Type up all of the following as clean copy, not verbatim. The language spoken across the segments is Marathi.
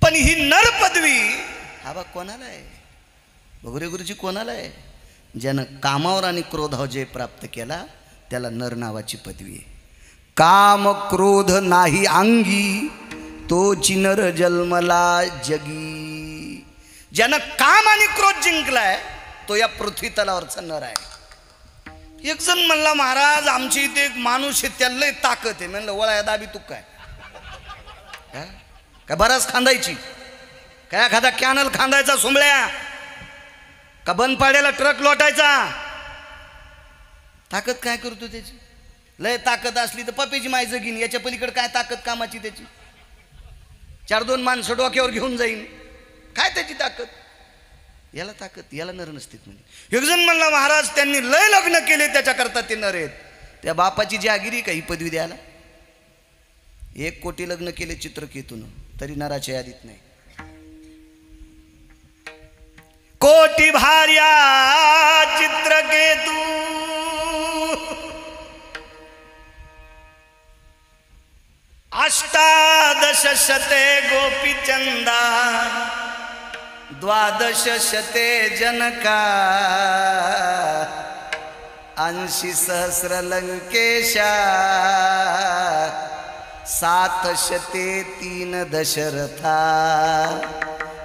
पण ही नर पदवी हा बा कोणाला आहे? बघुरे गुरुजी कोणाला आहे? ज्यानं कामावर आणि क्रोधावर जय प्राप्त केला त्याला नर नावाची पदवी आहे. काम क्रोध नाही अंगी तोची नर जन्मला जगी. ज्यानं काम आणि क्रोध जिंकलाय तो या पृथ्वी तलावरचा नर आहे. एक जण म्हणला महाराज आमची इथे एक माणूस आहे त्याला लय ताकद आहे. म्हणलं वळाया दाबी तू काय काय बराच खांदायची काय एखादा कॅनल खांदायचा सुंबळ्या का बंद पाड्याला ट्रक लोटायचा. ताकद काय करतो त्याची? लय ताकद असली तर पप्पीची माय जगीन. याच्या पलीकडे काय ताकद कामाची त्याची? 4-2 माणसं डोक्यावर घेऊन जाईन. काय त्याची ताकद? याला ताकद याला नर नसतील म्हणजे. एक जण म्हणला महाराज त्यांनी लय लग्न केले त्याच्याकरता ते नर आहेत. त्या बापाची जहागिरी का ही पदवी द्यायला? 1 कोटी लग्न केले चित्रकेतून तरी नराच्या यादीत नाही. कोटी भार्या चित्रकेतू अष्टादश शते गोपीचंदा 12 शते जनका 80 सहस्र लंकेशा 7 शते 3 दशरथा.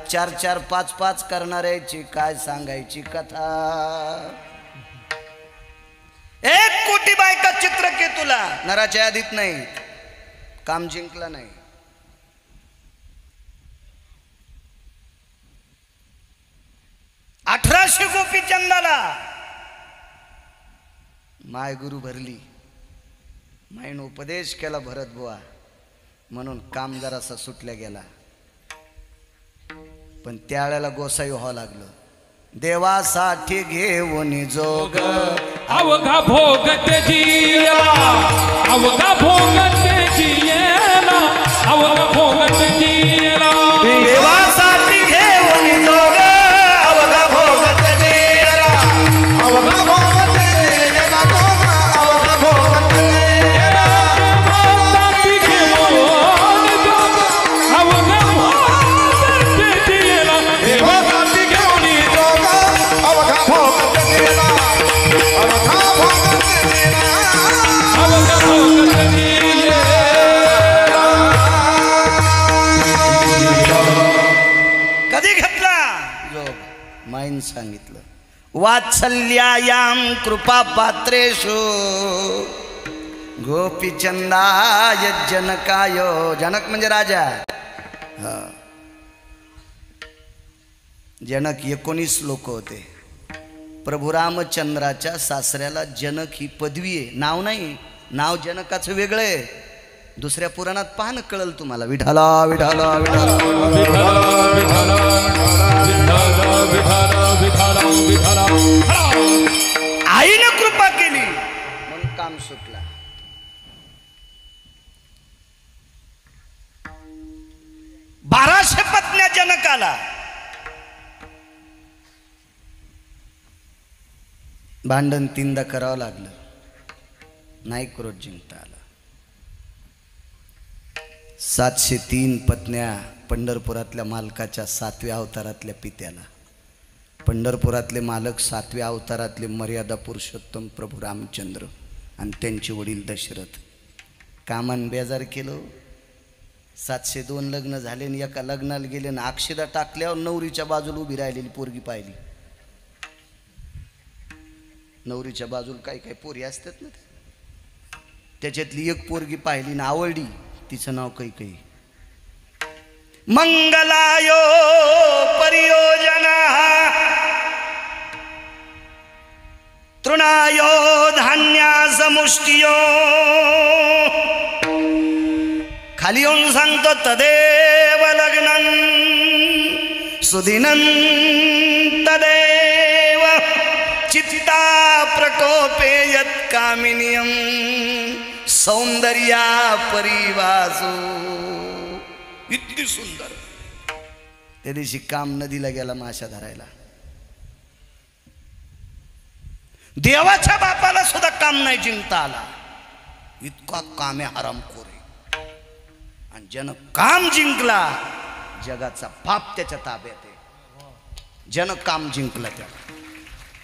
4-4 5-5 करणाऱ्याची काय सांगायची कथा. 1 कोटी बायका चित्रकेतूला नराच्या यादीत नाही. काम जिंकला नाही. अठराशे गोपीचंदाला माय गुरु भरली. मायन उपदेश केला भरत बुवा म्हणून काम जरासा सुटल्या गेला. पण त्यावेळेला गोसाई व्हावं लागलं. देवासाठी घेऊन जोग अवघा भोग त्याजीला अवघा भोग त्याजीला अवघा भोग त्याजीला देवासाठी घेऊन जोग अवघा भोग त्याजीला अवघा भोग त्याजीला अवघा भोग त्याजीला देवासाठी घेऊन जोग अवघा भोग त्याजीला देवासाठी घेऊन जोग अवघा भोग त्याजीला अवघा भोग त्याजीला अवघा भोग त्याजीला. कधी घेतला जोग? माईन सांगितलं. वात्सल्यायाम कृपा पात्रेषु गोपीचंदाय जनकाय. जनक म्हणजे राजा. जनक 19 लोक होते. प्रभू रामचंद्राच्या सासऱ्याला जनक ही पदवी आहे. नाव नाही. नाव जनकाचं वेगळं आहे. दुसऱ्या पुराणात पाहणं कळल तुम्हाला. विठाला विठाला विठाला आईनं कृपा केली म्हणून काम सुटला. बाराशे पत्न्या जनकाला. भांडण 3दा करावं लागलं. नाही क्रोध जिंकता आला. 703 पत्न्या पंढरपुरातल्या मालकाच्या 7व्या अवतारातल्या पित्याला. पंढरपुरातले मालक 7व्या अवतारातले मर्यादा पुरुषोत्तम प्रभू रामचंद्र आणि त्यांचे वडील दशरथ. कामान बेजार केलं. 702 लग्न झाले आणि एका लग्नाला गेले ना अक्षदा टाकल्यावर नवरीच्या बाजूला उभी राहिलेली पोरगी पाहिली. नवरीच्या बाजूला काही काही पोरी असतात ना त्याच्यातली एक पोरगी पाहिली ना आवडली. तिचं नाव कैकेयी. मंगलायो परियोजना तृणायो धान्यासमुष्टियो. खाली येऊन सांगतो तदेव लग्नं सुदिनं तदेव चित्ता प्रकोपे यत् कामिनीयं सौंदर्या परिवासो. इतकी सुंदर. त्या दिवशी काम नदीला गेला माशा धरायला. देवाच्या बापाला सुद्धा काम नाही जिंकता आला. इतका कामे हरामखोर आहे. आणि ज्यानं काम जिंकला जगाचा बाप त्याच्या ताब्यात आहे. ज्यानं काम जिंकलं त्या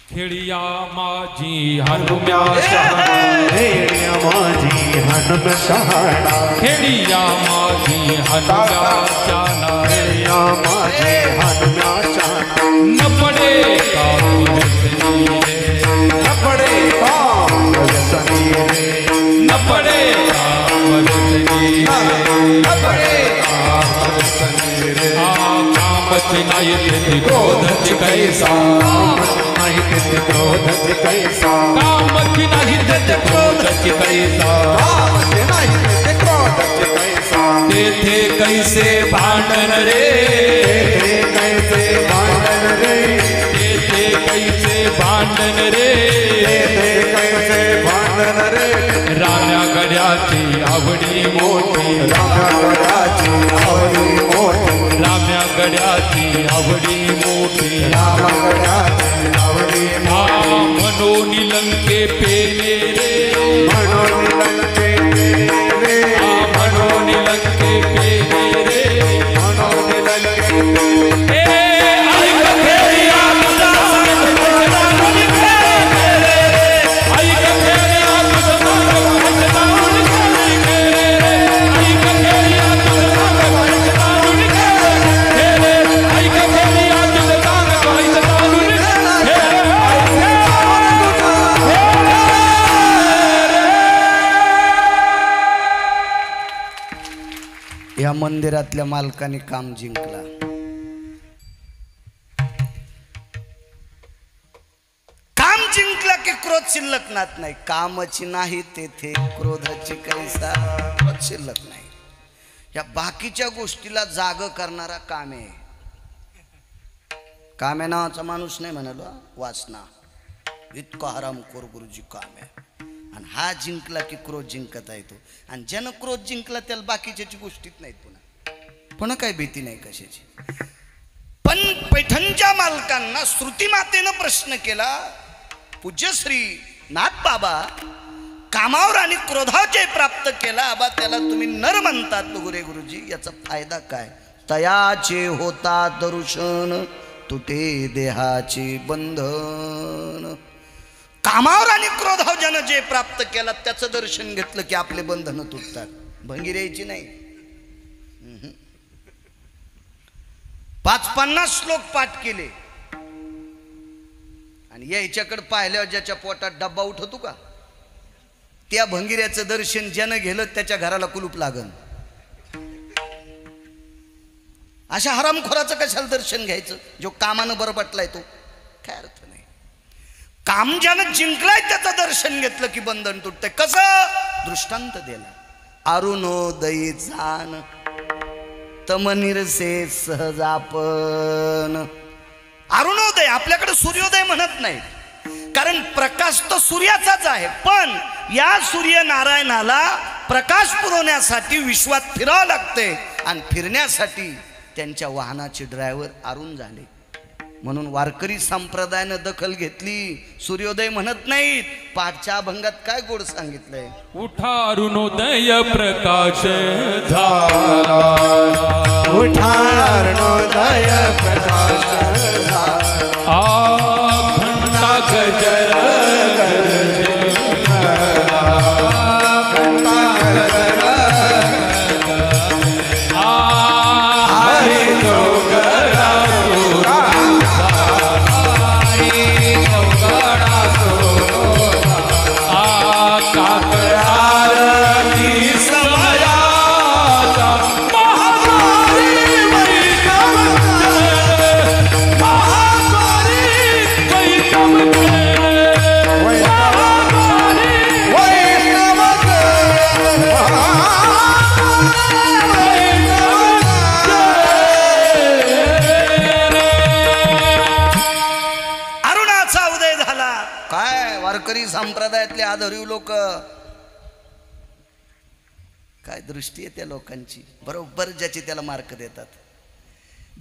खेळिया माझी हनुम्या शहाणा खेळिया माझी हनुम्या शहाणा खेळिया माझी हनुम्या शहाणा खेळिया माझी हनुम्या शहाणा न पडे काम व्यसनी रे न पडे काम व्यसनी रे न पडे काम व्यसनी रे न पडे काम व्यसनी रे कामची नाही तेथे क्रोधची कैसा नाही तेथे क्रोधची कैसा कामची नाही तेथे क्रोधची कैसा कामची नाही तेथे क्रोधची कैसा तेथे कैसे भांडण रे तेथे कैसे भांडण रे तेथे कैसे भांडण रे तेथे कैसे भांडण रे राम्या गड्याची आवडी मोठी रामाची आवडी मोठी राम्या गड्याची आवडी मोठी रामाची आवडी म्हणून लंके पेले रे म्हणून लंके रे म्हणून लंके पेले रे म्हणून लंके ऐक खेळिया तुझा ऐक खेळिया तुझा ऐक खेळिया या मंदिरातल्या मालकाने काम जिंकला. काम जिंकला की क्रोध शिल्लक नात नाही. कामची नाही तेथे क्रोधाची कैसा क्रोध शिल्लक नाही. या बाकीच्या गोष्टीला जाग करणारा कामे. कामे नावाचा माणूस नाही म्हणालो वासना इतका हरामखोर गुरुजी काम आहे. आणि हा जिंकला की क्रोध जिंकता येतो. आणि ज्यानं क्रोध जिंकला त्याला बाकीच्याची गोष्टीत नाहीत पुन्हा काही भीती नाही कशाची. पण पैठणच्या मालकांना श्रुती मातेनं प्रश्न केला, पूज्यश्री नाथ बाबा कामावर आणि क्रोधाचे प्राप्त केला आबा त्याला तुम्ही नर म्हणतात गुरे गुरुजी याचा फायदा काय. तयाचे होता दर्शन तुटे देहाचे बंधन. कामावर आणि क्रोधावर ज्यानं जे प्राप्त केला त्याचं दर्शन घेतलं की आपले बंधन तुटतात. भंगी द्यायची नाही. 50 श्लोक पाठ केले आणि याच्याकडे पाहिल्यावर ज्याच्या पोटात डब्बा उठतो का त्या भंगिऱ्याचं दर्शन ज्यानं गेलं त्याच्या घराला कुलूप लागन. अशा हरामखोराचं कशाला दर्शन घ्यायचं जो कामानं बरं पटलाय तो. काय अर्थ नाही. काम ज्यानं जिंकलाय त्याचं दर्शन घेतलं की बंधन तुटतंय. कसं दृष्टांत दिला. अरुणोदयी जाण तमनिरसे सहज आपण. अरुणोदय आपल्याकडे सूर्योदय म्हणत नाही कारण प्रकाश तो सूर्याचाच आहे. पण या सूर्यनारायणाला प्रकाश पुरवण्यासाठी विश्वात फिरावं लागते आणि फिरण्यासाठी त्यांच्या वाहनाचे ड्रायव्हर अरुण झाले. म्हणून वारकरी संप्रदायानं दखल घेतली. सूर्योदय म्हणत नाहीत. पाठच्या अभंगात काय गोड सांगितलंय. उठा अरुणोदय प्रकाश झाला उठा अरुणोदय प्रकाश झाला घंटा गजर संप्रदायातले आदरीव लोक काय दृष्टी आहे त्या लोकांची. बरोबर ज्याची त्याला मार्क देतात.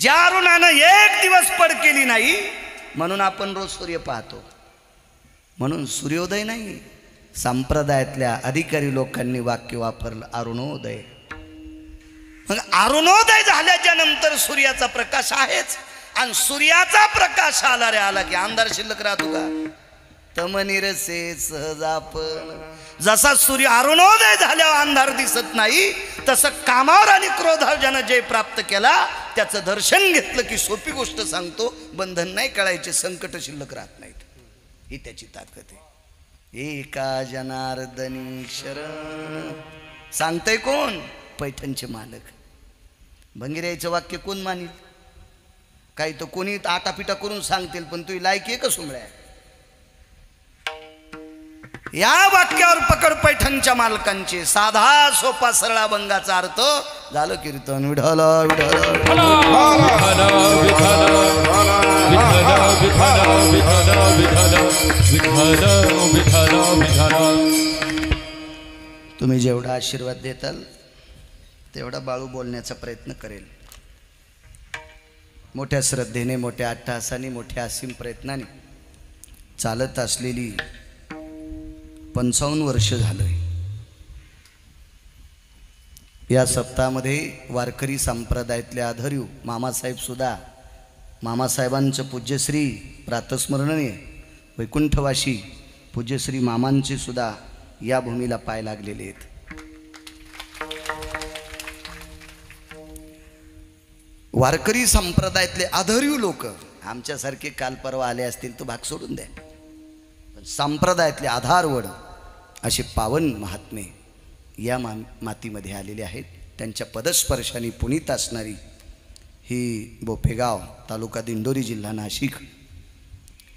ज्या अरुणानं एक दिवस पड केली नाही म्हणून आपण रोज सूर्य पाहतो. म्हणून सूर्योदय नाही. संप्रदायातल्या अधिकारी लोकांनी वाक्य वापरलं अरुणोदय. मग अरुणोदय झाल्याच्या नंतर सूर्याचा प्रकाश आहेच, आणि सूर्याचा प्रकाश आला रे आला की अंधार शिल्लक राहतो का? तमनिरसे सहजापन. जसा सूर्य अरुणोदय झाल्यावर अंधार दिसत नाही, तसं कामावर आणि क्रोधावर ज्यानं जय प्राप्त केला त्याचं दर्शन घेतलं की सोपी गोष्ट सांगतो, बंधन नाही कळायचे, संकट शिल्लक राहत नाहीत. ही त्याची ताकद आहे. एका जनार्दनी शरण. सांगतय कोण? पैठणचे मालक. भंगिराईचं वाक्य कोण मानील? काही तर कोणी आटापिटा करून सांगतील, पण तुझी लायकी आहे का सुमळ्या? या वाक्यावर पकड पैठणच्या मालकांची. साधा सोपा सरळा भंगाचा अर्थ झालं कीर्तन. विठ्ठल विठ्ठल तुम्ही जेवढा आशीर्वाद देताल तेवढा बाळू बोलण्याचा प्रयत्न करेल. मोठ्या श्रद्धेने, मोठ्या अट्टहासाने, मोठ्या असीम प्रयत्नाने चालत असलेली 55 वर्ष झालंय. या सप्ताहामध्ये वारकरी संप्रदायातले आधार्यू मामासाहेब सुद्धा, मामासाहेबांचं पूज्यश्री प्रातस्मरणीय वैकुंठवासी पूज्यश्री मामांचे सुद्धा या भूमीला पाय लागलेले आहेत. वारकरी संप्रदायातले आधार्यू लोक आमच्यासारखे काल परवा आले असतील तर भाग सोडून द्या, पण संप्रदायातले आधारवड असे पावन महात्मे या मातीमध्ये आलेले आहेत. त्यांच्या पदस्पर्शाने पुनीत असणारी ही बोपेगाव तालुका दिंडोरी जिल्हा नाशिक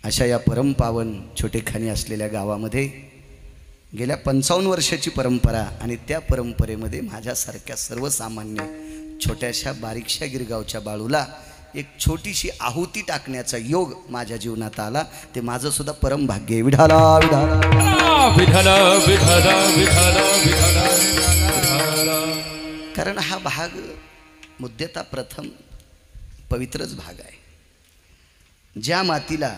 अशा या परमपावन छोटेखानी असलेल्या गावामध्ये गेल्या 55 वर्षाची परंपरा, आणि त्या परंपरेमध्ये माझ्यासारख्या सर्वसामान्य छोट्याशा बारीकशा गिरगावच्या बाळूला एक छोटीशी आहुती टाकण्याचा योग माझ्या जीवनात आला. ते माझं सुद्धा परम भाग्य आहे. विठाला विठाला विठाला विठाला विठाला विठाला. कारण हा भाग मुद्देता प्रथम पवित्रच भाग आहे. ज्या मातीला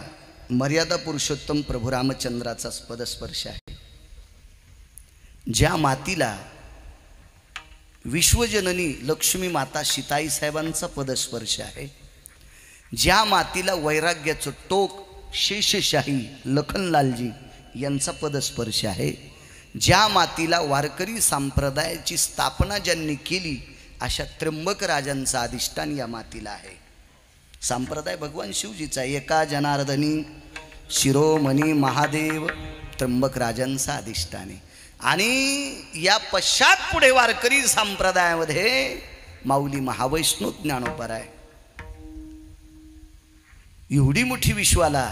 मर्यादा पुरुषोत्तम प्रभू रामचंद्राचा पदस्पर्श आहे, ज्या मातीला विश्वजननी लक्ष्मी माता सीताई साहेबांचा पदस्पर्श आहे, ज्या मातीला वैराग्याचं टोक शेषशाही लखनलालजी यांचा पदस्पर्श आहे, ज्या मातीला वारकरी संप्रदायाची स्थापना ज्यांनी केली अशा त्र्यंबक राजांचा अधिष्ठान या मातीला आहे. संप्रदाय भगवान शिवजीचा. एका जनार्दनी शिरोमणी महादेव त्र्यंबक राजांचा अधिष्ठान आहे. आणि या पश्चात पुढे वारकरी संप्रदायामध्ये माऊली महावैष्णव ज्ञानोबराय. एवढी मोठी विश्वाला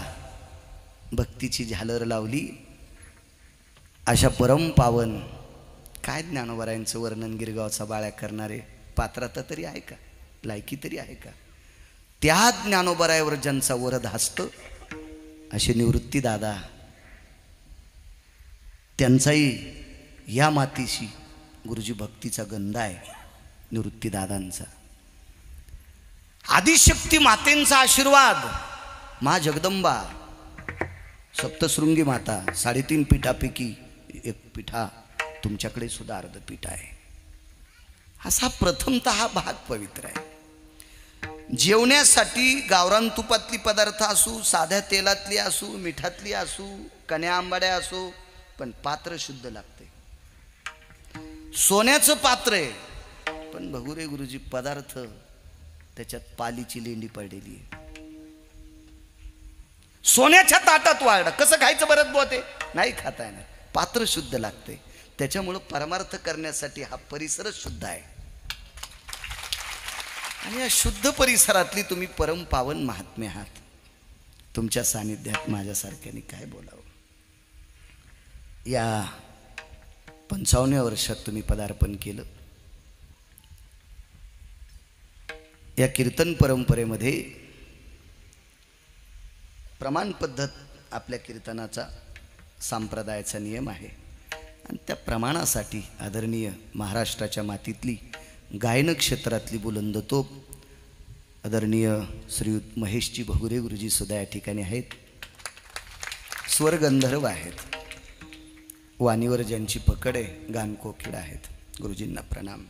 भक्तीची झालर लावली अशा परम पावन काय ज्ञानोबरायांचं वर्णन गिरगावचा बाळ्या करणारे पात्रता तरी आहे का, लायकी तरी आहे का? त्या ज्ञानोबरायावर ज्यांचा वरद हस्त असे निवृत्ती दादा, त्यांचाही या मातीशी गुरुजी भक्तीचा गंध आहे. निवृत्ती दादांचा आदिशक्ती मातेंचा आशीर्वाद, मा जगदंबा सप्तशृंगी माता 3.5 पीठापैकी एक पीठा तुमच्याकडे सुद्धा अर्धपीठ आहे. असा प्रथमतः हा भाग पवित्र आहे. जेवण्यासाठी गावरान तुपातली पदार्थ असू, साध्या तेलातली असू, मिठातली असू, कण्या आंबाड्या असू, पण पात्र शुद्ध लागते. सोन्याचं पात्र आहे, पण भगुरे गुरुजी पदार्थ त्याच्यात पालीची लेंडी पडलेली आहे. सोन्याच्या ताटात वाढ कसं खायचं बरं बोते नाही खाता येणार. पात्र शुद्ध लागते. त्याच्यामुळं परमार्थ करण्यासाठी हा परिसरच शुद्ध आहे. आणि या शुद्ध परिसरातली तुम्ही परम पावन महात्मे आहात. तुमच्या सानिध्यात माझ्यासारख्याने काय बोलावं. या 55व्या वर्षात तुम्ही पदार्पण केलं. या कीर्तन परंपरेमध्ये प्रमाण पद्धत आपल्या कीर्तनाचा संप्रदायाचा नियम आहे. आणि त्या प्रमाणासाठी आदरणीय महाराष्ट्राच्या मातीतली गायन क्षेत्रातली बुलंद तोप आदरणीय श्रीयुत महेशजी भगुरे गुरुजी सुद्धा या ठिकाणी आहेत. स्वरगंधर्व आहेत. वाणीवर ज्यांची पकड आहे गानकोकिळा आहेत. गुरुजींना प्रणाम.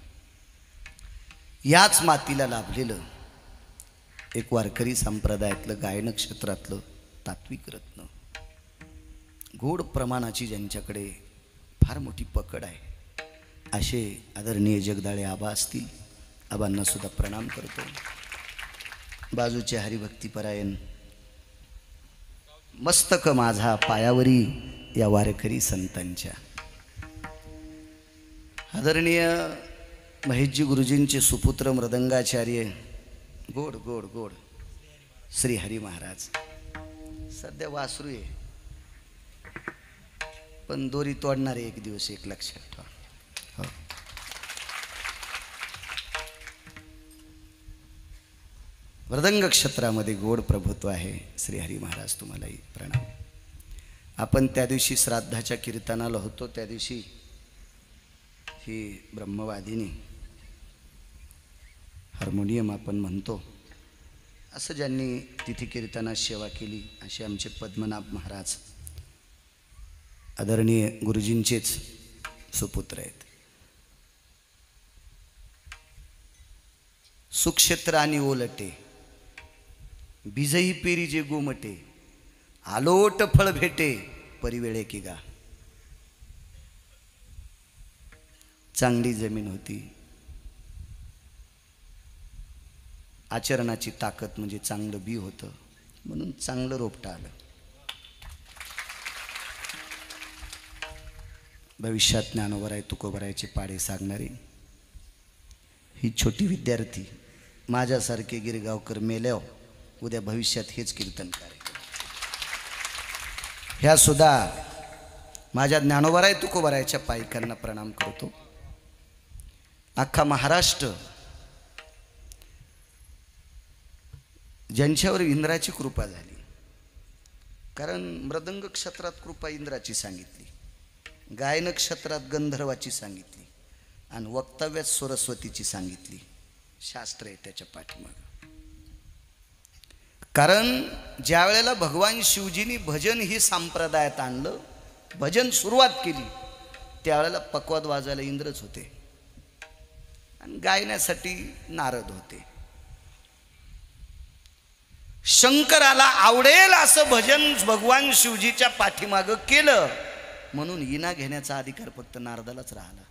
याच मातीला लाभलेलं एक वारकरी संप्रदायातलं गायन क्षेत्रातलं तात्विक रत्न, गोड प्रमाणाची ज्यांच्याकडे फार मोठी पकड आहे, असे आदरणीय जगदाळे आबा असतील. आबांना सुद्धा प्रणाम करतो. बाजूचे हरिभक्तीपरायण मस्तक माझा पायावरी या वारकरी संतांच्या, आदरणीय महेशजी गुरुजींचे सुपुत्र मृदंगाचार्य गोड गोड गोड श्री हरी महाराज. सध्या वासरू आहे पण दोरी तोडणारे एक दिवस एक लक्षात ठेवा. हो. मृदंग क्षेत्रामध्ये गोड प्रभुत्व आहे. श्री हरी महाराज तुम्हालाही प्रणाम. आपण त्या दिवशी श्राद्धाच्या कीर्तनाला होतो, त्या दिवशी ही ब्रह्मवादिनी हार्मोनियम आपण म्हणतो, असं ज्यांनी तिथे कीर्तनात सेवा केली असे आमचे पद्मनाभ महाराज आदरणीय गुरुजींचेच सुपुत्र आहेत. सुक्षेत्र आणि ओलटे बीजही पेरी जे गोमटे, आलोट फळ भेटे परिवेळे की गा. चांगली जमीन होती. आचरणाची ताकद म्हणजे चांगलं बी होतं, म्हणून चांगलं रोपटं आलं. भविष्यात ज्ञानोबराय तुकोबरायचे पाडे सांगणारी ही छोटी विद्यार्थी माझ्यासारखे गिरगावकर मेल्यावर उद्या भविष्यात हेच कीर्तन करेल. ह्या सुद्धा माझ्या ज्ञानोबराय तुकोबरायच्या पायिकांना प्रणाम करतो. अख्खा महाराष्ट्र ज्यांच्यावर इंद्राची कृपा झाली, कारण मृदंग क्षेत्रात कृपा इंद्राची सांगितली, गायन क्षेत्रात गंधर्वाची सांगितली आणि वक्तव्यात सरस्वतीची सांगितली. शास्त्र आहे त्याच्या पाठीमागं. कारण ज्या वेळेला भगवान शिवजींनी भजन ही संप्रदायात आणलं, भजन सुरुवात केली, त्यावेळेला पकवाद वाजायला इंद्रच होते आणि गायण्यासाठी नारद होते. शंकराला आवडेल असं भजन भगवान शिवजीच्या पाठीमागं केलं, म्हणून इना घेण्याचा अधिकार फक्त नारदालाच राहिला.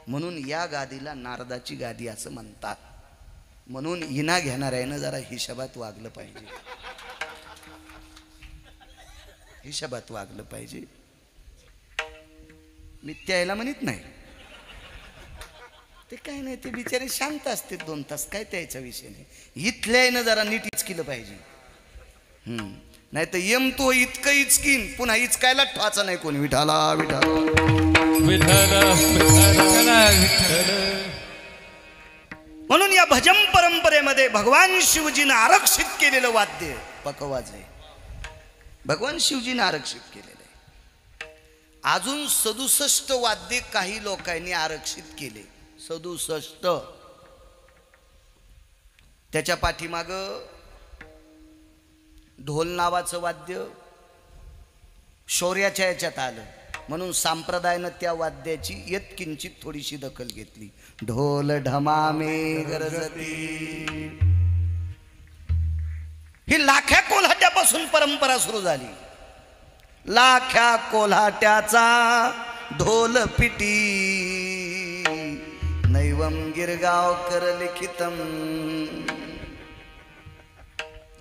म्हणून या गादीला नारदाची गादी असं म्हणतात. म्हणून इना घेणाऱ्यानं जरा हिशोबात वागलं पाहिजे, हिशोबात वागलं पाहिजे. मी त्याला म्हणत नाही, ते काय नाही, ते बिचारे शांत असते 2 तास, काय त्याचा विषय नाही. इथल्यानं जरा नीट इचकिलं पाहिजे. नाही तर यम तो इतकं इचकीन, पुन्हा इचकायला ठवाचा नाही कोणी. विठाला विठाला म्हणून या भजन परंपरेमध्ये भगवान शिवजीनं आरक्षित केलेलं वाद्य पकवाज आहे. भगवान शिवजीनं आरक्षित केलेलं आहे. अजून 67 वाद्य काही लोकांनी आरक्षित केले. 67. त्याच्या पाठीमाग ढोल नावाचं वाद्य शौर्याच्या याच्यात आलं, म्हणून संप्रदायानं त्या वाद्याची यत्किंचित थोडीशी दखल घेतली. ढोल ढमामे गरजती ही लाख्या कोल्हाट्यापासून परंपरा सुरू झाली. लाख्या कोल्हाट्याचा ढोल पिटी नैवम गिरगावकर लिखितम,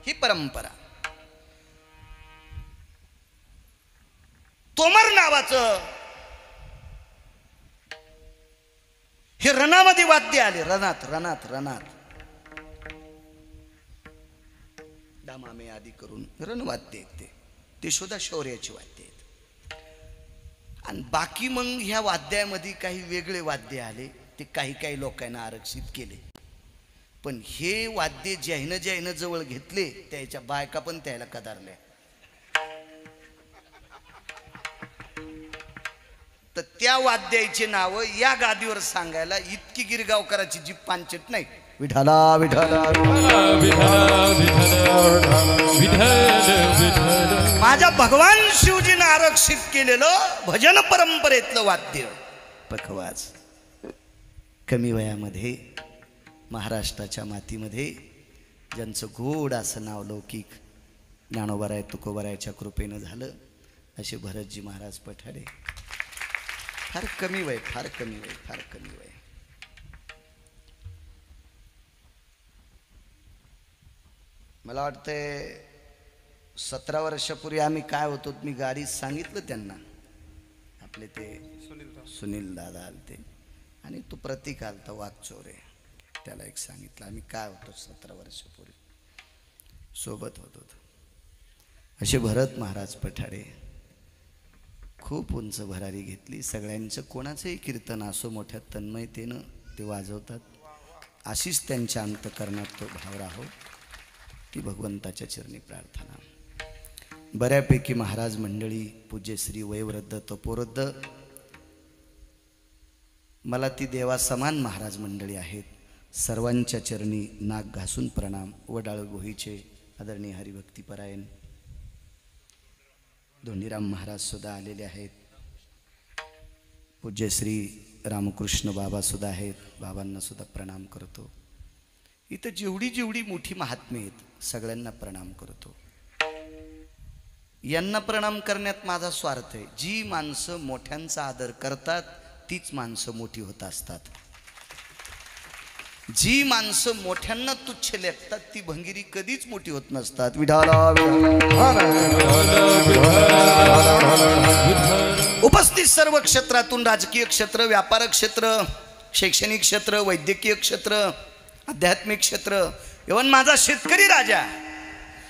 ही परंपरा. तोमर नावाचं हे रणामध्ये वाद्य आले. रणात रणात रणात दामामे आदी करून रणवाद्य आहेत ते सुद्धा शौर्याची वाद्य आहेत. आणि बाकी मग ह्या वाद्यामध्ये काही वेगळे वाद्य आले, ते काही काही लोकांना आरक्षित केले. पण हे वाद्य ज्यानं जवळ घेतले त्याच्या बायका पण त्याला कदारल्या. तर त्या वाद्याचे नाव या गादीवर सांगायला इतकी गिरगावकराची जीभ पांचट नाही. विठाला विठाला माझ्या भगवान शिवजीनं आरक्षित केलेलं भजन परंपरेतलं वाद्य पखवाज. कमी वयामध्ये महाराष्ट्राच्या मातीमध्ये ज्यांचं गोड असं नाव लौकिक ज्ञानोबाराय तुकोबारायच्या कृपेनं झालं असे भरतजी महाराज पठाडे. फार कमी वय, फार कमी वय, फार कमी वय. मला वाटतंय 17 वर्षापूर्वी आम्ही काय होतो मी गाडीत सांगितलं त्यांना, आपले ते सुनील दादा आलते आणि तो प्रतीक आलता वाघचोरे, त्याला एक सांगितलं आम्ही काय होतो 17 वर्षापूर्वी सोबत होतो. असे भरत महाराज पठाडे खूप उंच भरारी घेतली. सगळ्यांचं कोणाचंही कीर्तन असो मोठ्या तन्मयतेनं ते वाजवतात. अशीच त्यांच्या अंतकरणात तो भाव राहो ती भगवंताच्या चरणी प्रार्थना. बऱ्यापैकी महाराज मंडळी पूज्यश्री वयोवृद्ध तपोवृद्ध मला ती देवासमान महाराज मंडळी आहेत. सर्वांच्या चरणी नाक घासून प्रणाम. वडाळ गोहीचे आदरणीय हरिभक्तीपरायण धोंडीराम महाराज सुद्धा आलेले आहेत. पूज्यश्री रामकृष्ण बाबा सुद्धा आहेत. बाबांना सुद्धा प्रणाम करतो. इथं जेवढी जेवढी मोठी महात्मे आहेत सगळ्यांना प्रणाम करतो. यांना प्रणाम करण्यात माझा स्वार्थ आहे. जी माणसं मोठ्यांचा आदर करतात तीच माणसं मोठी होत असतात. जी माणसं मोठ्यांना तुच्छ लेखतात ती भंगिरी कधीच मोठी होत नसतात. विठाला उपस्थित सर्व क्षेत्रातून राजकीय क्षेत्र, व्यापार क्षेत्र, शैक्षणिक क्षेत्र, वैद्यकीय क्षेत्र, आध्यात्मिक क्षेत्र, इव्हन माझा शेतकरी राजा,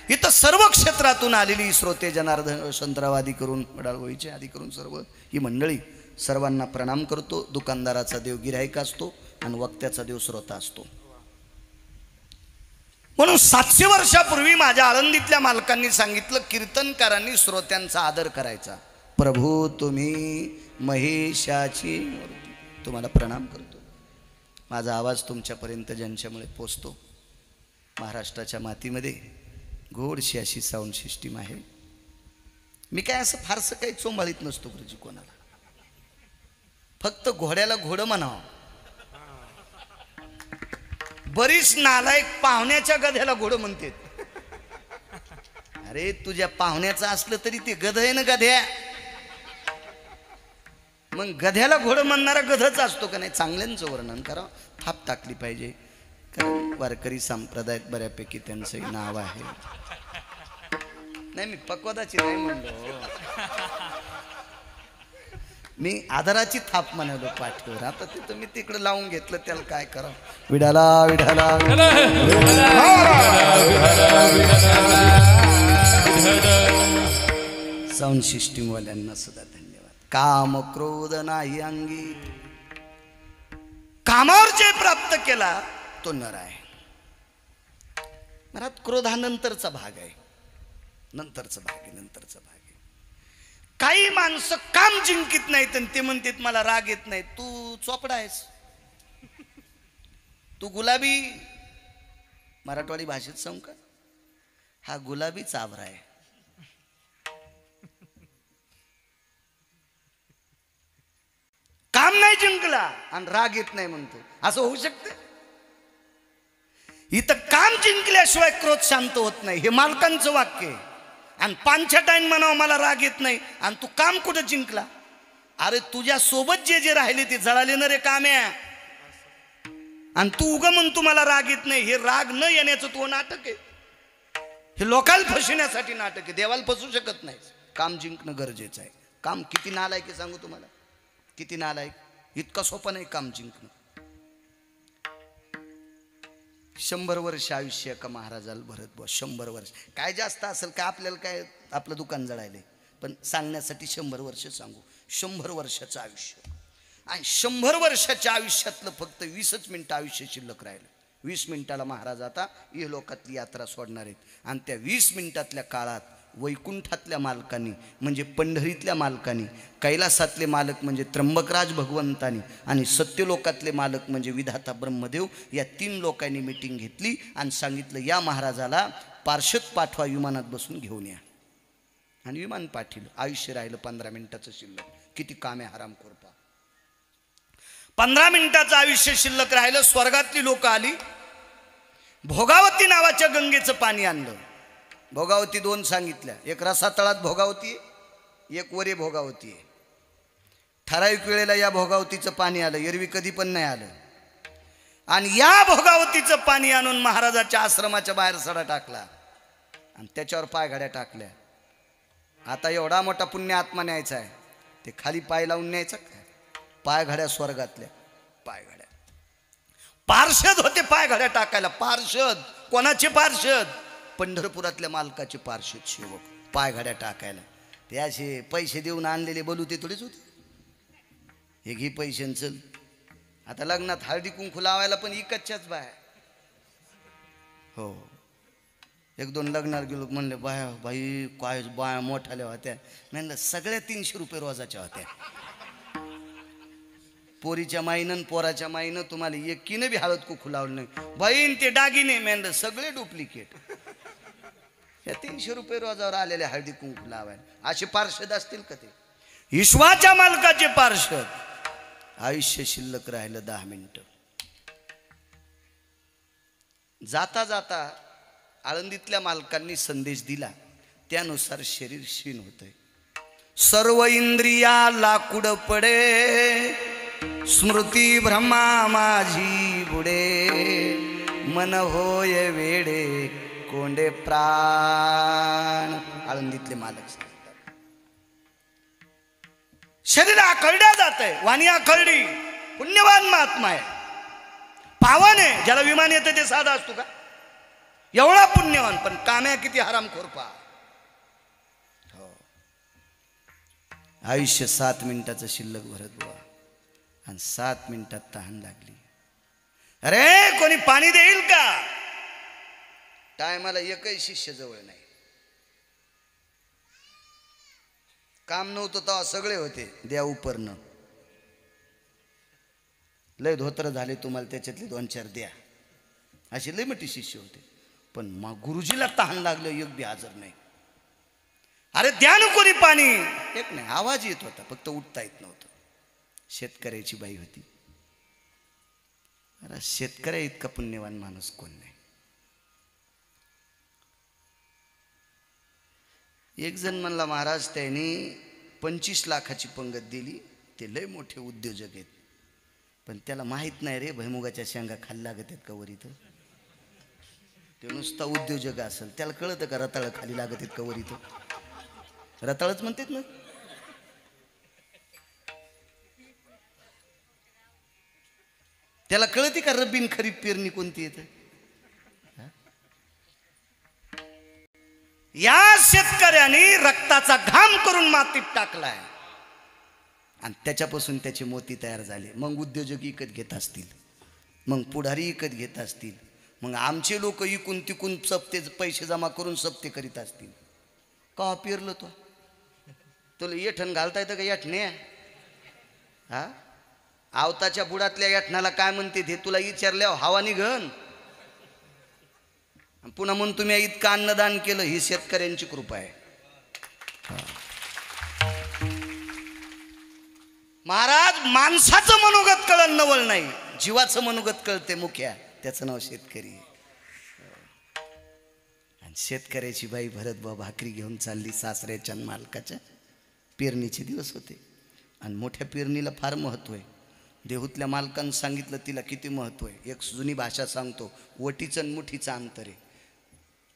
इथं सर्व क्षेत्रातून आलेली श्रोते जनार्दन वसंतराव आदी करून वडाळगोळीचे आदी करून सर्व ही मंडळी सर्वांना प्रणाम करतो. दुकानदाराचा देव गिऱ्हाईक असतो आणि वक्त्याचा देव श्रोता असतो. म्हणून 700 वर्षापूर्वी माझ्या आळंदीतल्या मालकांनी सांगितलं कीर्तनकारांनी श्रोत्यांचा आदर करायचा. प्रभू तुम्ही महेशाची मूर्ती. तुम्हाला प्रणाम करतो. माझा आवाज तुमच्यापर्यंत ज्यांच्यामुळे पोचतो. महाराष्ट्राच्या मातीमध्ये गोडशी अशी साऊंड सिस्टीम आहे. मी काय असं फारसं काही चोंबाळीत नसतो गुरुजी कोणाला. फक्त घोड्याला घोडं म्हणावं. बरीच नालायक पाहुण्याच्या गध्याला घोडं म्हणतात. अरे तुझ्या पाहुण्याचं असलं तरी ते गध आहे ना गध्या. मग गध्याला घोडं म्हणणारा गधच असतो का नाही. चांगल्यांचं वर्णन करा. थाप टाकली पाहिजे. कारण वारकरी संप्रदायात बऱ्यापैकी त्यांचं नाव आहे. नाही मी पक्वदाची नाही म्हणलो, मी आदराची थाप म्हणालो पाठीवर. आता तिथं मी तिकडे लावून घेतलं त्याला काय करा. विडाला विडाला साऊंड सिस्टीम वाल्यांना सुद्धा धन्यवाद. काम क्रोध नाही अंगी. कामावर जे प्राप्त केला तो नर आहे. मला क्रोध हा नंतरचा भाग आहे. नंतरचा भाग आहे. नंतरचा भाग आहे. काही माणसं काम जिंकित नाहीत आणि ते म्हणतात मला राग येत नाही. तू चोपडा आहेस. तू गुलाबी, मराठवाडी भाषेत सांगू का, हा गुलाबी चाभरा आहे. काम नाही जिंकला आणि राग येत नाही म्हणतो. असं होऊ शकतं. इथं काम जिंकल्याशिवाय क्रोध शांत होत नाही. हे मालकांचं वाक्य आहे. आणि 5 टाइम म्हणावं मला राग येत नाही आणि तू काम कुठं जिंकला. अरे तुझ्या सोबत जे जे राहिले ते जळाले ना रे काम्या. आणि तू उगा म्हणतो मला राग येत नाही. हे राग न येण्याचं तो नाटक आहे. हे लोकांना फसवण्यासाठी नाटक आहे. देवाला फसवू शकत नाही. काम जिंकणं गरजेचं आहे. काम किती नालायक आहे सांगू तुम्हाला. किती नालायक. इतका सोपं नाही काम जिंकणं. 100 वर्ष आयुष्य का महाराजाला भरत बुवा. 100 वर्ष काय जास्त असेल का. आपल्याला काय आपलं दुकान जळायलंय. पण सांगण्यासाठी 100 वर्ष सांगू. 100 वर्षाचं आयुष्य आणि 100 वर्षाच्या आयुष्यातलं फक्त 20च मिनिटं आयुष्य शिल्लक राहिलं. 20 मिनिटाला महाराज आता इहलोकातली यात्रा सोडणार आहेत. आणि त्या 20 मिनिटातल्या काळात वैकुंठातल्या मालकांनी म्हणजे पंढरीतल्या मालकांनी, कैलासातले मालक म्हणजे त्र्यंबकराज भगवंतानी आणि सत्यलोकातले मालक म्हणजे विधाता ब्रह्मदेव या 3 लोकांनी मीटिंग घेतली आणि सांगितलं या महाराजाला पार्षद पाठवा, विमानात बसून घेऊन या. आणि विमान पाठवलं. आयुष्य राहिलं 15 मिनिटाचं शिल्लक. किती कामे हराम खोरपा. 15 मिनिटाचं आयुष्य शिल्लक राहिलं. स्वर्गातली लोक आली, भोगावती नावाच्या गंगेचं पाणी आणलं. भोगावती 2 सांगितल्या, एक रसातळात भोगावती, एक वरे भोगावती आहे. ठराविक वेळेला या भोगावतीचं पाणी आलं, एरवी कधी पण नाही आलं. आणि या भोगावतीचं पाणी आणून महाराजाच्या आश्रमाच्या बाहेर सडा टाकला आणि त्याच्यावर पायघड्या टाकल्या. आता एवढा मोठा पुण्य आत्मा न्यायचा आहे, ते खाली पाय लावून न्यायचं काय? पायघड्या स्वर्गातल्या पायघड्या. पार्षद होते पायघड्या टाकायला. पार्षद कोणाचे पार्षद? पंढरपुरातल्या मालकाचे पार्षद सेवक पायघड्या टाकायला. ते असे पैसे देऊन आणलेले बोलू ते थोडेच होते. हे घे पैसे चल. आता लग्नात हळदी कुंकू लावायला पण इकडच्याच बाया. हो, 1-2 लग्नात गेलो, म्हणले बाया बाई काय बाया मोठाल्या होत्या. म्हणलं सगळ्या 300 रुपये रोजाच्या होत्या. पोरीच्या माईनं पोराच्या माईनं तुम्हाला एकीनं बी हळद कुंकू लावलं नाही. बहीण ते दागिने म्हणलं सगळे डुप्लिकेट. या 300 रुपये रोजावर आलेले हळदी कुंकू लावायला असे पार्षद असतील का? ते विश्वाच्या मालकाचे पार्षद. आयुष्य शिल्लक राहिलं 10 मिनिटं. जाता जाता आळंदीतल्या मालकांनी संदेश दिला, त्यानुसार शरीर क्षीण होतंय. सर्व इंद्रिया लाकूड पडे, स्मृती भ्रमा माझी बुडे, मन होय वेडे कोंडे प्राण. आळंदीतले मालक सांगतात. शरीर आखरड्या जात आहे, वाणी आखरडी. पुण्यवान महात्मा आहे, पावन आहे. ज्याला विमान येतं ते साधा असतो का? एवढा पुण्यवान, पण काम्या किती हरामखोर पहा. हो, आयुष्य 7 मिनिटाचं शिल्लक भरत बुवा, आणि 7 मिनिटात तहान लागली. अरे कोणी पाणी देईल का? टायमाला एकही शिष्य जवळ नाही. काम नव्हतं तेव्हा सगळे होते द्या उपरनं. लय धोत्र झाले तुम्हाला, त्याच्यातले 2-4 द्या, असे लय मोठे शिष्य होते. पण मग गुरुजीला तहान लागलं, एक बी हजर नाही. अरे द्या ना कोणी पाणी. एक नाही, आवाज येत होता, फक्त उठता येत नव्हतं. शेतकऱ्याची बाई होती. अरे शेतकऱ्या इतका पुण्यवान माणूस कोण नाही. एक जण म्हणला, महाराज त्यांनी 25 लाखाची पंगत दिली, ते लय मोठे उद्योजक आहेत, पण त्याला माहित नाही रे भैमुगाच्या शेंगा खाली लागत आहेत कवर इथं. ते नुसता उद्योजक असेल, त्याला कळतं का रताळ खाली लागत आहेत कवर इथं? रताळच म्हणतात ना. त्याला कळते का रब्बीन खरीप पेरणी कोणती येतं? या शेतकऱ्याने रक्ताचा घाम करून मातीत टाकलाय आणि त्याच्यापासून त्याचे मोती तयार झाले. मग उद्योजक विकत घेत असतील, मग पुढारी विकत घेत असतील, मग आमचे लोक इकून तिकून सप्ते पैसे जमा करून सप्ते करीत असतील. का पेरलं तो? तुला येठण घालता येतं का? येठणे हा आवताच्या बुडातल्या येठणाला काय म्हणते ते तुला विचारल्यावर हवा निघन. पुन्हा म्हणून तुम्ही इतकं अन्नदान केलं, ही शेतकऱ्यांची कृपा आहे. महाराज माणसाचं मनोगत कळण नवल नाही, जीवाचं मनोगत कळते मुख्या, त्याचं नाव शेतकरी. आणि शेतकऱ्याची बाई भरत बाबा भाकरी घेऊन चालली सासऱ्याच्या मालकाच्या. पेरणीचे दिवस होते आणि मोठ्या पेरणीला फार महत्व आहे. देहूतल्या मालकानं सांगितलं तिला किती महत्व आहे. एक जुनी भाषा सांगतो, वटीचं आणि मुठीचं अंतर आहे.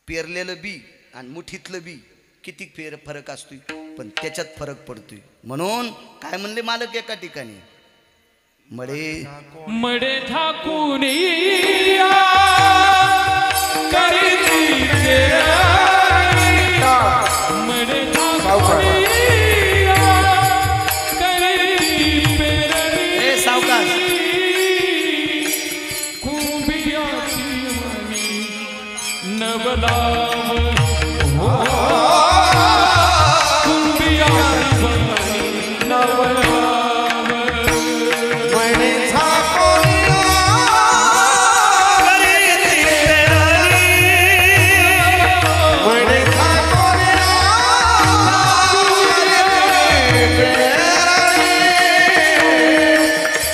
पेरलेलं बी आणि मुठीतलं बी किती फरक असतोय, पण त्याच्यात फरक पडतोय. म्हणून काय म्हणले मालक एका ठिकाणी, मडे मडे ठाकून मडे सावकाश नवलाव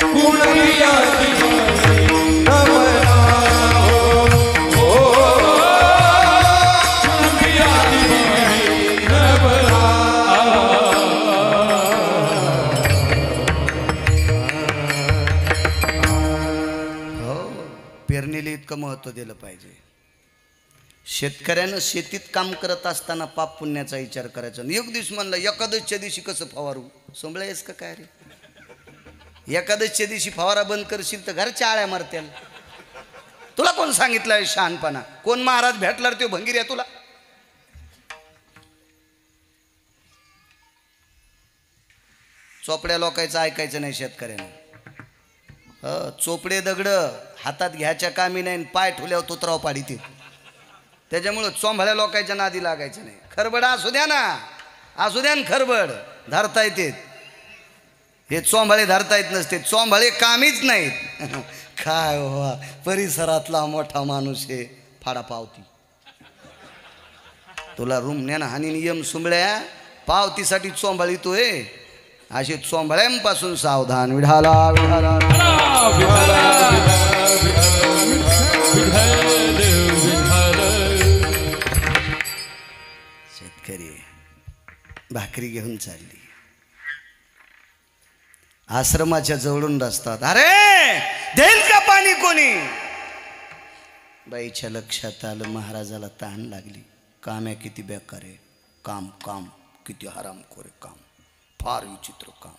कुणबी महत्त्व दिलं पाहिजे. शेतकऱ्यानं शेतीत काम करत असताना पाप पुण्याचा विचार करायचा. एक दिवस म्हणलं एकादशीच्या दिवशी कसं फवारू, सोंबळायस का काय रे? एकादशीच्या दिवशी फवारा बंद करशील तर घरच्या आळ्या मारत्याल. तुला कोण सांगितलं शहाणपणा? कोण महाराज भेटला तो भंगीर आहे तुला? चोपड्या लोकांचं ऐकायचं नाही शेतकऱ्यानं. चोपडे दगड हातात घ्यायच्या कामी नाही, पाय ठुल्यावर तोतराव पाडीत. त्याच्यामुळं चोंभाळ्या लोकांच्या नादी लागायचं नाही. खरबड असू द्या ना, असू द्या ना, खरबड धरता येते. हे चोंभाळे धरता येत नसते, चोंभाळे कामीच नाहीत. काय हो, परिसरातला मोठा माणूस आहे, फाडा पावती. तुला रूम न्या ना हानी नियम सुंबळ्या, पावतीसाठी चोंभाळीतोय. अशी चोंभाळ्यांपासून सावधान. विढाला विढाला शेतकरी भाकरी घेऊन चालली. आश्रमाच्या जवळून रस्तात. अरे देईल का पाणी कोणी? बाईच्या लक्षात आलं महाराजाला तहान लागली. काम्या किती बेकार आहे, काम काम किती हरामखोर काम, फार विचित्र काम.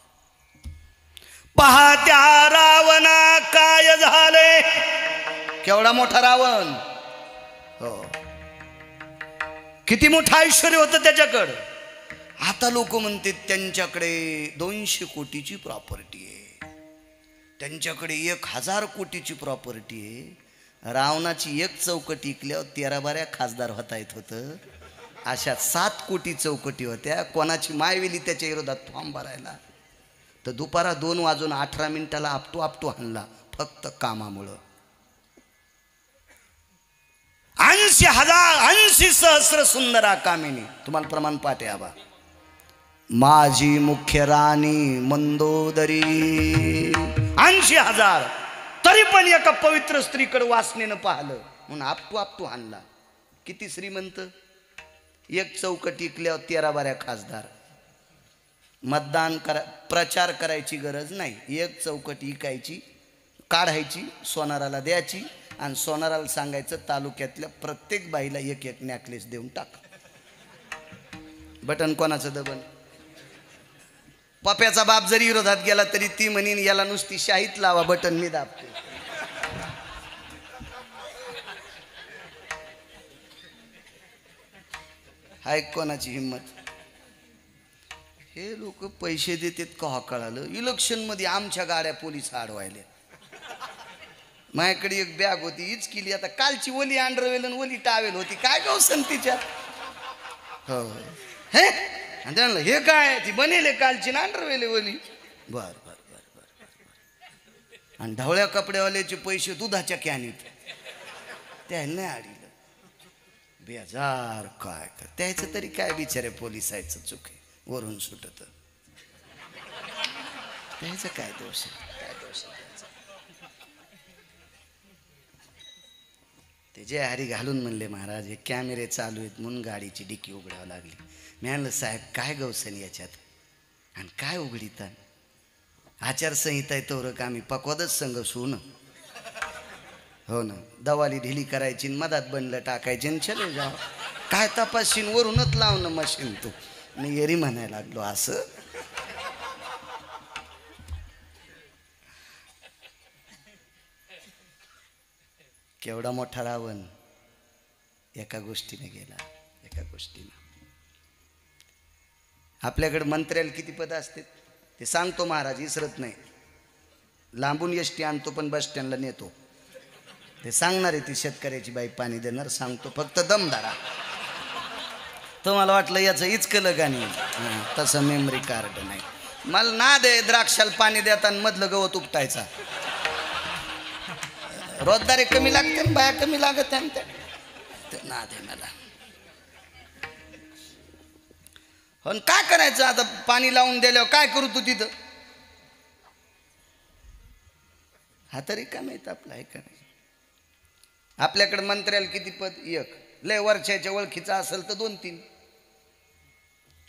पहा त्या रावणा काय झाले. केवढा मोठा रावण, हो, किती मोठं ऐश्वर्य होतं त्याच्याकडं. आता लोक म्हणते त्यांच्याकडे 200 कोटीची प्रॉपर्टी आहे, त्यांच्याकडे 1000 कोटीची प्रॉपर्टी आहे. रावणाची एक चौकटी इकल्यावर 13-12 खासदार होता येत होतं. अशा 7 कोटी चौकटी होत्या. कोणाची मायवेली त्याच्या विरोधात फॉर्म भरायला, तर दुपारा 2:18 आपटू हाणला फक्त कामामुळं. 80 सहस्र सुंदरा कामिनी. तुम्हाला प्रमाण पाठ आहे आबा. माझी मुख्य राणी मंदोदरी. 80,000 तरी पण एका पवित्र स्त्रीकडे वासनेनं पाहिलं म्हणून आपटू हाणला. किती श्रीमंत. एक चौकटी इकल्यावर 13-12 खासदार. मतदान प्रचार करायची गरज नाही. एक चौकटी इकायची, काढायची, सोनाराला द्यायची आणि सोनाराला सांगायचं तालुक्यातल्या प्रत्येक बाईला एक नॅकलेस देऊन टाक. बटन कोणाचं दबन? पप्याचा बाप जरी विरोधात गेला तरी ती म्हणीन याला नुसती शाहीत लावा, बटन मी दाबते. हाय कोणाची हिंमत. हे लोक पैसे देतात का कळालं. इलेक्शन मध्ये आमच्या गाड्या पोलीस अडवायल्या. माझ्याकडे एक बॅग होती, हीच केली. आता कालची ओली अंडरवेल आणि ओली टावेल होती. काय गवसन तिच्यात. हो हे आणि त्यांना हे काय ती बनेले कालची ना अंडरवेल ओली. बर बर बर बर. आणि ढवळ्या कपड्यावाल्याचे पैसे दुधाच्या कॅनीत त्याला नाही आडीलं. बेजार काय कर त्याचं तरी काय बिचारे पोलिसायचं चुक आहे. वरून सुटत त्याचं काय दोष आहे, काय दोष आहे त्याचा. ते जे हरी घालून म्हणले महाराज हे कॅमेरे चालू आहेत म्हणून गाडीची डिकी उघडावं लागली. मी म्हणलं साहेब काय गवसन याच्यात आणि काय उघडीता. आचारसंहिता आहे तोरक आम्ही पकवादच संघ ना. हो ना, दवाली ढिली करायची मधात बनलं टाकायची आणि चले जाव. काय तपासीन वरूनच लावणं मशीन. तू मी येरी म्हणायला लागलो असं. केवढा मोठा रावण एका गोष्टीने गेला, एका गोष्टीने. आपल्याकडे मंत्र्याला किती पद असतात ते सांगतो महाराज, विसरत नाही. लांबून एसटी आणतो पण बस स्टँडला नेतो. ते सांगणार आहे ती शेतकऱ्याची बाई पाणी देणार, सांगतो फक्त दमदारा. तुम्हाला वाटलं याचं इचकलं का नाही, तसं मेमरी कार्ड नाही. मला ना दे द्राक्षाला पाणी देताना मधलं गवत उपटायचा. रोजदारी कमी लागते बाया कमी लागत ते ना दे मला. हो काय करायचं आता, पाणी लावून दिल्यावर काय करू तू तिथं. हा तरी का माहित आपला आहे का नाही. आपल्याकडे मंत्र्याला किती पद, एक. लय वरच्याच्या ओळखीचा असेल तर 2-3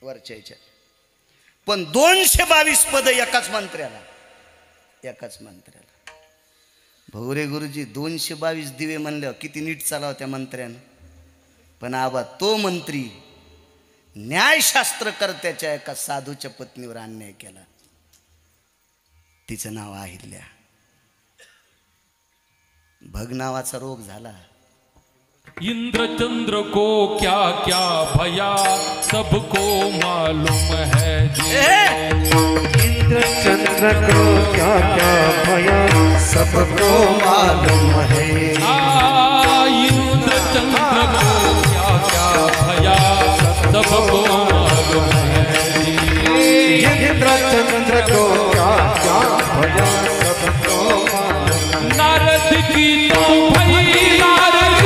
वरच्याच्या. पण 222 पद एकाच मंत्र्याला, एकाच मंत्र्याला. भगुरे गुरुजी 222 दिवे म्हणल्यावर किती नीट चालावं त्या मंत्र्यानं. पण आबा तो मंत्री न्यायशास्त्रकर्त्याच्या एका साधूच्या पत्नीवर अन्याय केला. तिचं नाव अहिल्या. भग नावाचा रोग झाला. इंद्र चंद्र को क्या क्या भया सबको मालूम है जी। इंद्र चंद्र को क्या क्या भया सबको मालूम है। इंद्र चंद्र को क्या क्या भया सबको मालूम है जी। इंद्र चंद्र को क्या क्या भया सबको मालूम। नारद की तो भई नारद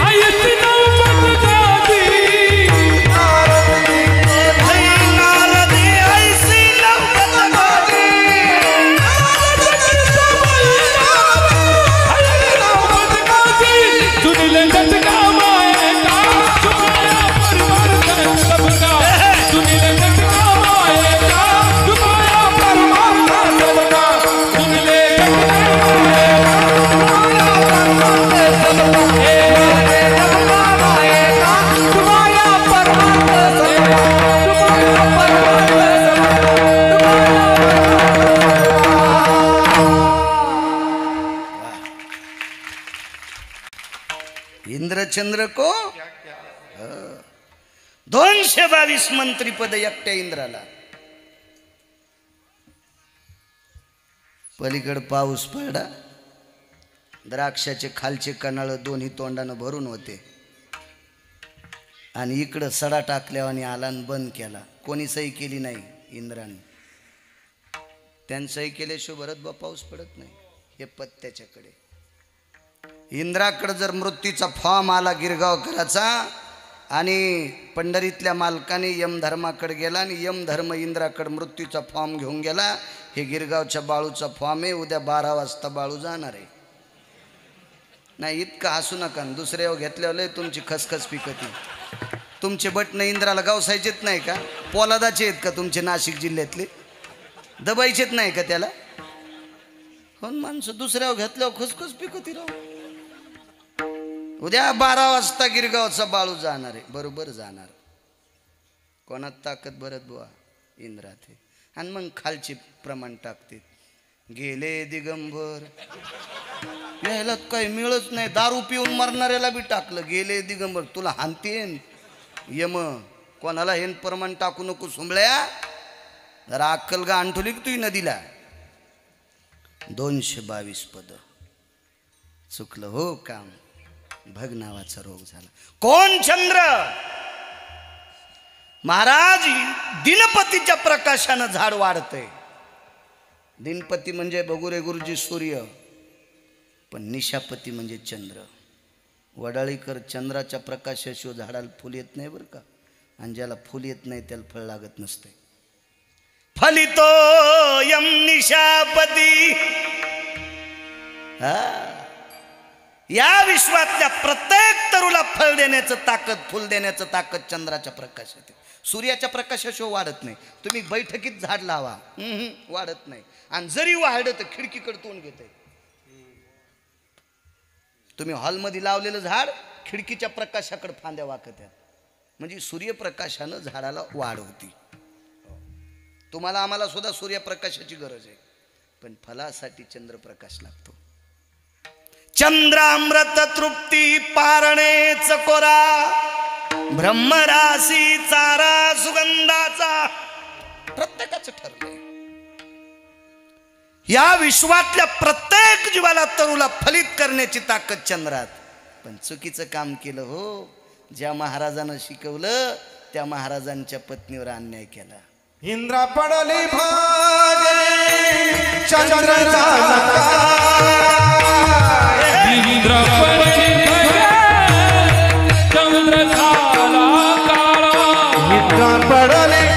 ऐसी नौबत गादी। नारद ऐसी नौबत गादी। सुन ले झटका माए का छुपाया परमार्थ सबका। सुन ले झटका माए का छुपाया परमार्थ सबका। सुन ले इंद्रचंद्र को 222 मंत्रीपद एकट्या इंद्राला. पलीकड पाऊस पडला. द्राक्षाचे खालचे कणाळ दोन्ही तोंडानं भरून होते आणि इकडं सडा टाकल्यावर आला आणि बंद केला. कोणी सही केली नाही. इंद्राने त्यानं सही केल्याशिवाय भरत बा पाऊस पडत नाही. हे पत्त्याच्याकडे. इंद्राकडे जर मृत्यूचा फॉर्म आला गिरगावकराचा आणि पंढरीतल्या मालकाने यमधर्माकडे गेला आणि यमधर्म इंद्राकडे मृत्यूचा फॉर्म घेऊन गेला. हे गिरगावच्या बाळूचा फॉर्म आहे. उद्या 12 वाजता बाळू जाणार आहे. नाही इतकं हसू नका. दुसऱ्या घेतल्यावर लय तुमची खसखस पिकती. तुमचे बटणं इंद्राला गावसायचेच नाही का? पोलादाचे आहेत का तुमचे नाशिक जिल्ह्यातले? दबायचेच नाही का त्याला? कोण माणसं दुसऱ्यावर घेतल्यावर खसखस पिकती राहू. उद्या 12 वाजता गिरगावचा बाळू जाणार आहे. बरोबर जाणार. कोणात ताकद भरत बुवा? इंद्रात आहे. आणि मग खालचे प्रमाण टाकते. गेले दिगंबर. यायला काही मिळच नाही. दारू पिऊन मरणाऱ्याला बी टाकलं. गेले दिगंबर. तुला हानतेन यम. कोणाला हे प्रमाण टाकू नको सुंबळ्या. जरा अक्कल गा आणठोली की तुही नदीला. 222 पद. चुकलं हो काम. भग नावाचा रोग झाला. कोण? चंद्र. महाराज दिनपतीच्या प्रकाशानं झाड वाढतंय. दिनपती म्हणजे बगुरे गुरुजी सूर्य. पण निशापती म्हणजे चंद्र. वडाळीकर चंद्राच्या प्रकाशाशिवाय झाडाला फुल येत नाही बरं का. आणि ज्याला फुल येत नाही त्याला फळ लागत नसते. फलितो यम निशापती. या विश्वातल्या प्रत्येक तरुला फळ देण्याचं ताकद, फुल देण्याचं ताकद चंद्राच्या प्रकाशात आहे. सूर्याच्या प्रकाशाशिवाय वाढत नाही. तुम्ही बैठकीत झाड लावा वाढत नाही. आणि जरी वाढलं तर खिडकीकडे तोंड घेत. तुम्ही हॉलमध्ये लावलेलं झाड खिडकीच्या प्रकाशाकडे फांद्या वाकत. म्हणजे सूर्यप्रकाशानं झाडाला वाढ होती. तुम्हाला आम्हाला सुद्धा सूर्यप्रकाशाची गरज आहे. पण फलासाठी चंद्रप्रकाश लागतो. चंद्रामृत तृप्ती पारणे चकोरा. ब्रह्मराशी चारा सुगंधाचा. प्रत्येकाचं ठरलंय. या विश्वातल्या प्रत्येक जीवाला तरुला फलित करण्याची ताकद चंद्रात. पण चुकीचं काम केलं हो. ज्या महाराजानं शिकवलं त्या महाराजांच्या पत्नीवर अन्याय केला. इंद्रा पडली भागे चंद्र झाला. इंद्र पडली चंद्र झाला काळा. इंद्रा पडली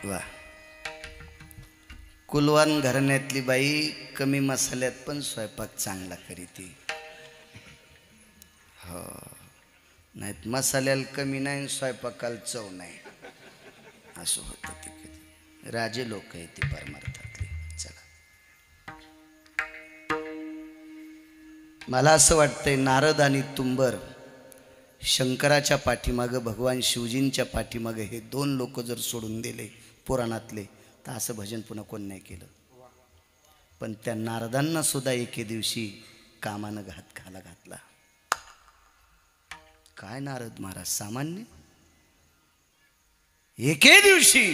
वा, कुलवान घराण्यातली बाई कमी मसाल्यात पण स्वयंपाक चांगला करीती. हो, नाहीत मसाल्याला कमी नाही, स्वयंपाकाला चव नाही, असं होतं ते कधी. राजे लोक आहे ते परमार्थातले. चला, मला असं वाटतंय नारद आणि तुंबर शंकराच्या पाठीमागं, भगवान शिवजींच्या पाठीमागं हे दोन लोक जर सोडून दिले पुराणातले, तर असं भजन पुन्हा कोण नाही केलं. पण त्या नारदांना सुद्धा एके दिवशी कामानं घाला घातला. काय नारद महाराज सामान्य, एके दिवशी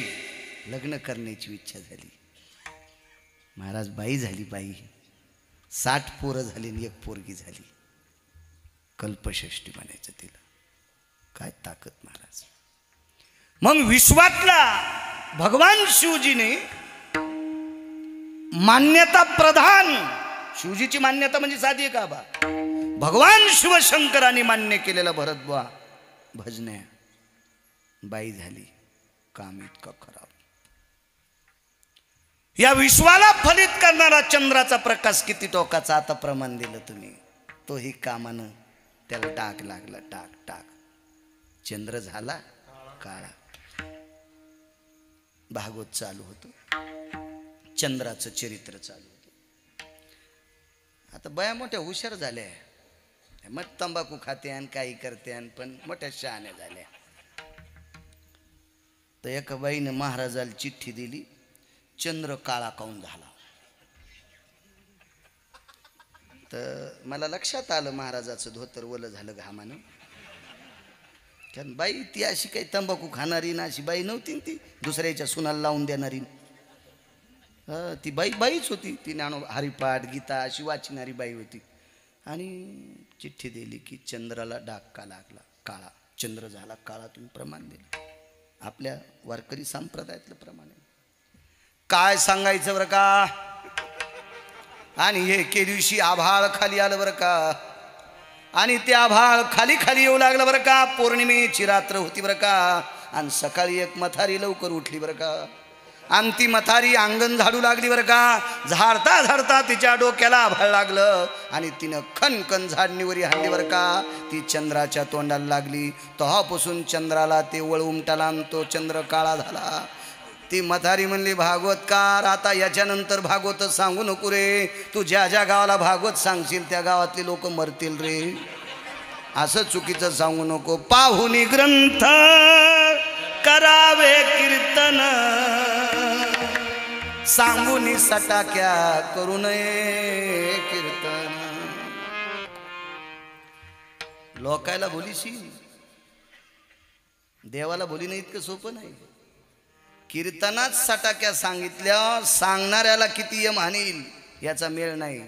लग्न करण्याची इच्छा झाली. महाराज बाई झाली, बाई 60 पोरं झाली आणि 1 पोरगी झाली. कल्पषष्ठी म्हणायचं तिला. काय ताकद महाराज. मग विश्वातला भगवान शिवजीने मान्यता प्रधान, शिवजीची मान्यता म्हणजे साधी आहे का बा, भगवान शिवशंकरांनी मान्य केलेला भरतबुवा भजन्या बाई झाली. काम इतकं खराब. या विश्वाला फलित करणारा चंद्राचा प्रकाश किती टोकाचा, आता प्रमाण दिलं तुम्ही. तोही कामानं त्याला डाग लागला. डाग डाग, चंद्र झाला काळा. भागवत चालू होतो, चंद्राचं चरित्र चालू होतं. आता बया मोठ्या हुशार झाल्या, मग तंबाखू खाते आणि काही करते आणि पण मोठ्या शहाण्या झाल्या. तर एका बाईने महाराजाला चिठ्ठी दिली, चंद्र काळा काऊन झाला. तर मला लक्षात आलं महाराजाचं धोतर ओलं झालं घामानं. कारण बाई ती अशी काही तंबाखू खाणारी ना अशी बाई नव्हती, ती दुसऱ्याच्या सुनाला लावून देणारी. ती बाई बाईच होती. ती ज्ञानो हरिपाठ गीता अशी वाचणारी बाई होती. आणि चिठ्ठी दिली की चंद्राला डाग का लागला, काळा. चंद्र झाला काळा. तुम्ही प्रमाण दिलं, आपल्या वारकरी संप्रदायातलं प्रमाण आहे. काय सांगायचं बरं का. आणि हे एके दिवशी आभाळ खाली आलं बरं का. आणि ते आभाळ खाली खाली येऊ लागलं बरं का. पौर्णिमेची रात्र होती बरं का. आणि सकाळी एक मथारी लवकर उठली बरं का. आणि ती मथारी अंगण झाडू लागली बरं का. झाडता झाडता तिच्या डोक्याला आभाळ लागलं आणि तिनं खनखन झाडणीवरी हाणली बरं का. ती चंद्राच्या तोंडाला लागली. तेव्हापासून चंद्राला ते वळ उमटाला आणि तो चंद्र काळा झाला. ती मथारी म्हणली, भागवतकार आता याच्यानंतर भागवत सांगू नको रे. तू ज्या ज्या गावाला भागवत सांगशील त्या गावातले लोक मरतील रे. असं चुकीचं सांगू नको. पाहुनी ग्रंथ करावे कीर्तन, सांगूनी सटाक्या करू नये कीर्तन. लोकायला बोलीशी, देवाला बोली नाही इतकं सोपं नाही. कीर्तनात सटाक्या सांगितल्या, सांगणाऱ्याला किती यम हानील याचा मेळ नाही.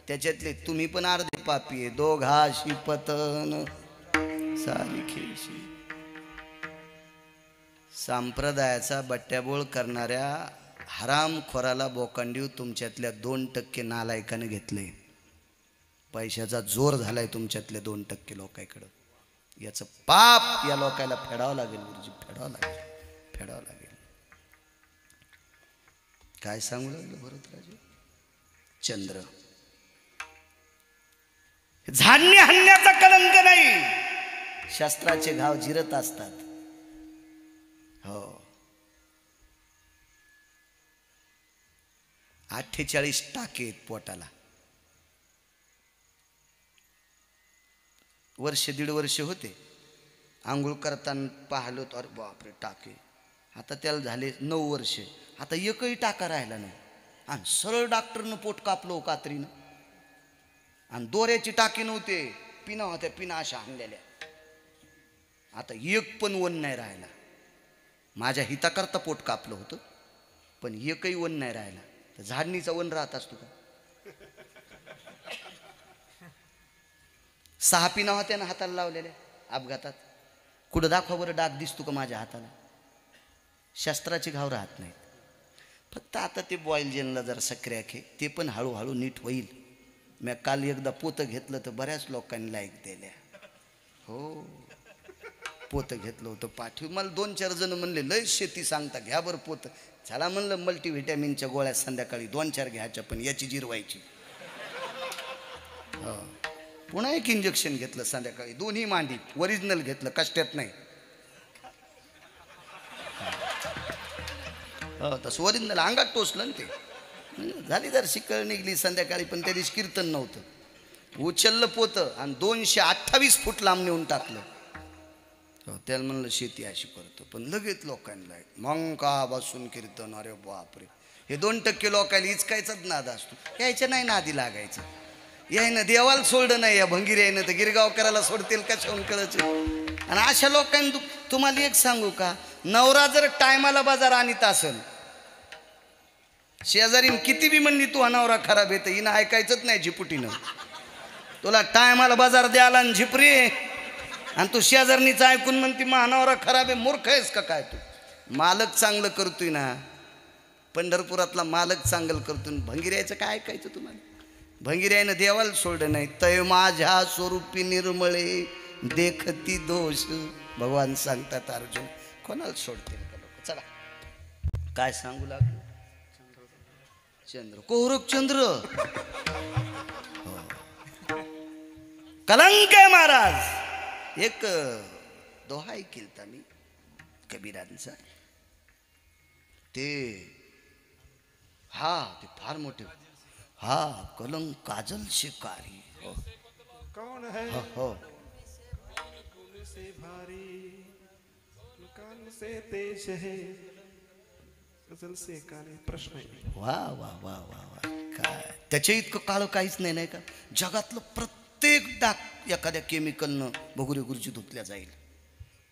त्याच्यातले तुम्ही पण अर्धे पापी आहे. दोघाशी पतन सारिखेशी. संप्रदायाचा बट्ट्याबोळ करणाऱ्या हरामखोराला बोकांडीव तुमच्यातल्या 2% नालायकाने घेतले. पैशाचा जोर झालाय तुमच्यातल्या 2% लोकांकडं. याचं पाप या लोकांना फेडावं लागेल गुरुजी, फेडावं लागेल, फेडावं लागेल. काय सांगू लागलं भरतराजे. चंद्र झाडणे हाणण्याचा कलंक नाही. शस्त्राचे घाव जिरत असतात. हो, 48 टाके आहेत पोटाला. वर्ष 1.5 वर्ष होते. आंघोळ करताना पाहिलं तर अरे बापरे टाके. आता त्याला झाले 9 वर्ष. आता एकही टाका राहिला नाही. आणि सरळ डॉक्टरनं पोट कापलो कात्रीनं. आणि दोऱ्याची टाकी नव्हते, पिना होत्या, पिना अशा हाणलेल्या. आता एक पण वन नाही राहिला. माझ्या हिताकरता पोट कापलं होतं, पण एकही वन नाही राहिला. तर झाडणीचा वन राहत असतो का. 6 पिना होत्या ना हाताला लावलेल्या अपघातात. कुठं दाखवा बरं डाग दिसतो का माझ्या हाताला. शस्त्राचे घाव राहत नाहीत. फक्त आता ते बॉईल जेलला जरा सक्रिय आहे, ते पण हळूहळू नीट होईल. मी काल एकदा पोतं घेतलं तर बऱ्याच लोकांनी लाईक दिल्या. हो, पोतं घेतलं होतं पाठीव. मला 2-4 जण म्हणले लय शेती सांगता, घ्या बरं पोतं. चला म्हणलं मल्टीव्हिटॅमिनच्या गोळ्या संध्याकाळी 2-4 घ्यायच्या, पण याची जिरवायची. पुन्हा एक इंजेक्शन घेतलं संध्याकाळी, दोन्ही मांडी ओरिजिनल घेतलं, कष्टात नाही. तसं ओरिजिनल अंगात टोचलं ना ते. झाली जर शिकळ निघली संध्याकाळी, पण त्या दिवशी कीर्तन नव्हतं. उचललं पोतं आणि 228 फूट लांब नेऊन टाकलं. त्याला म्हणलं शेती अशी करतो, पण लगेच लोकांना मग का बसून कीर्तन. अरे बापरे, हे 2% लोकांना इचकायचाच नाद असतो. यायच्या नाही नादी लागायचं. यायनं देवाला सोडलं नाही, या भंगीर यायनं तर गिरगावकराला सोडतील का शेवून कळायचं. आणि अशा लोकांनी तुम्हाला एक सांगू का, नवरा जर टायमाला बाजार आणीत असेल, शेजारीन किती बी म्हणली तू नवरा खराब येतं, हिनं ऐकायचंच नाही झिपुटीनं. तुला टायमाला बाजार द्यायला आणि झिपरी, आणि तू शेजारणीचं ऐकून म्हणती महानवरा खराब आहे. मूर्ख आहेस का काय तू? मालक चांगलं करतोय ना, पंढरपुरातला मालक चांगलं करतोय. भंगिऱ्याचं काय ऐकायचं तुम्हाला? भंगिऱ्यानं देवाला सोडलं नाही. तय माझ्या स्वरूपी निर्मळे देखती दोष, भगवान सांगतात अर्जुन. कोणाला सोडते का लोक? चला काय सांगू लागलो. चंद्र कोहरक चंद्र कलंक आहे महाराज. एक दोहा ऐकलता मी कबीरांचा. ते ते फार मोठे. कलंक काजल शिकारी. कौन है हो से भारी, कान से तेज है, गजल से काले. प्रश्न आहे. वा वा वा वा वा. काय त्याच्या इतकं काळं काहीच नाही, नाही का? जगातलं प्रत्येक डाग एखाद्या केमिकलनं भगुरे गुरुजी धुतल्या जाईल,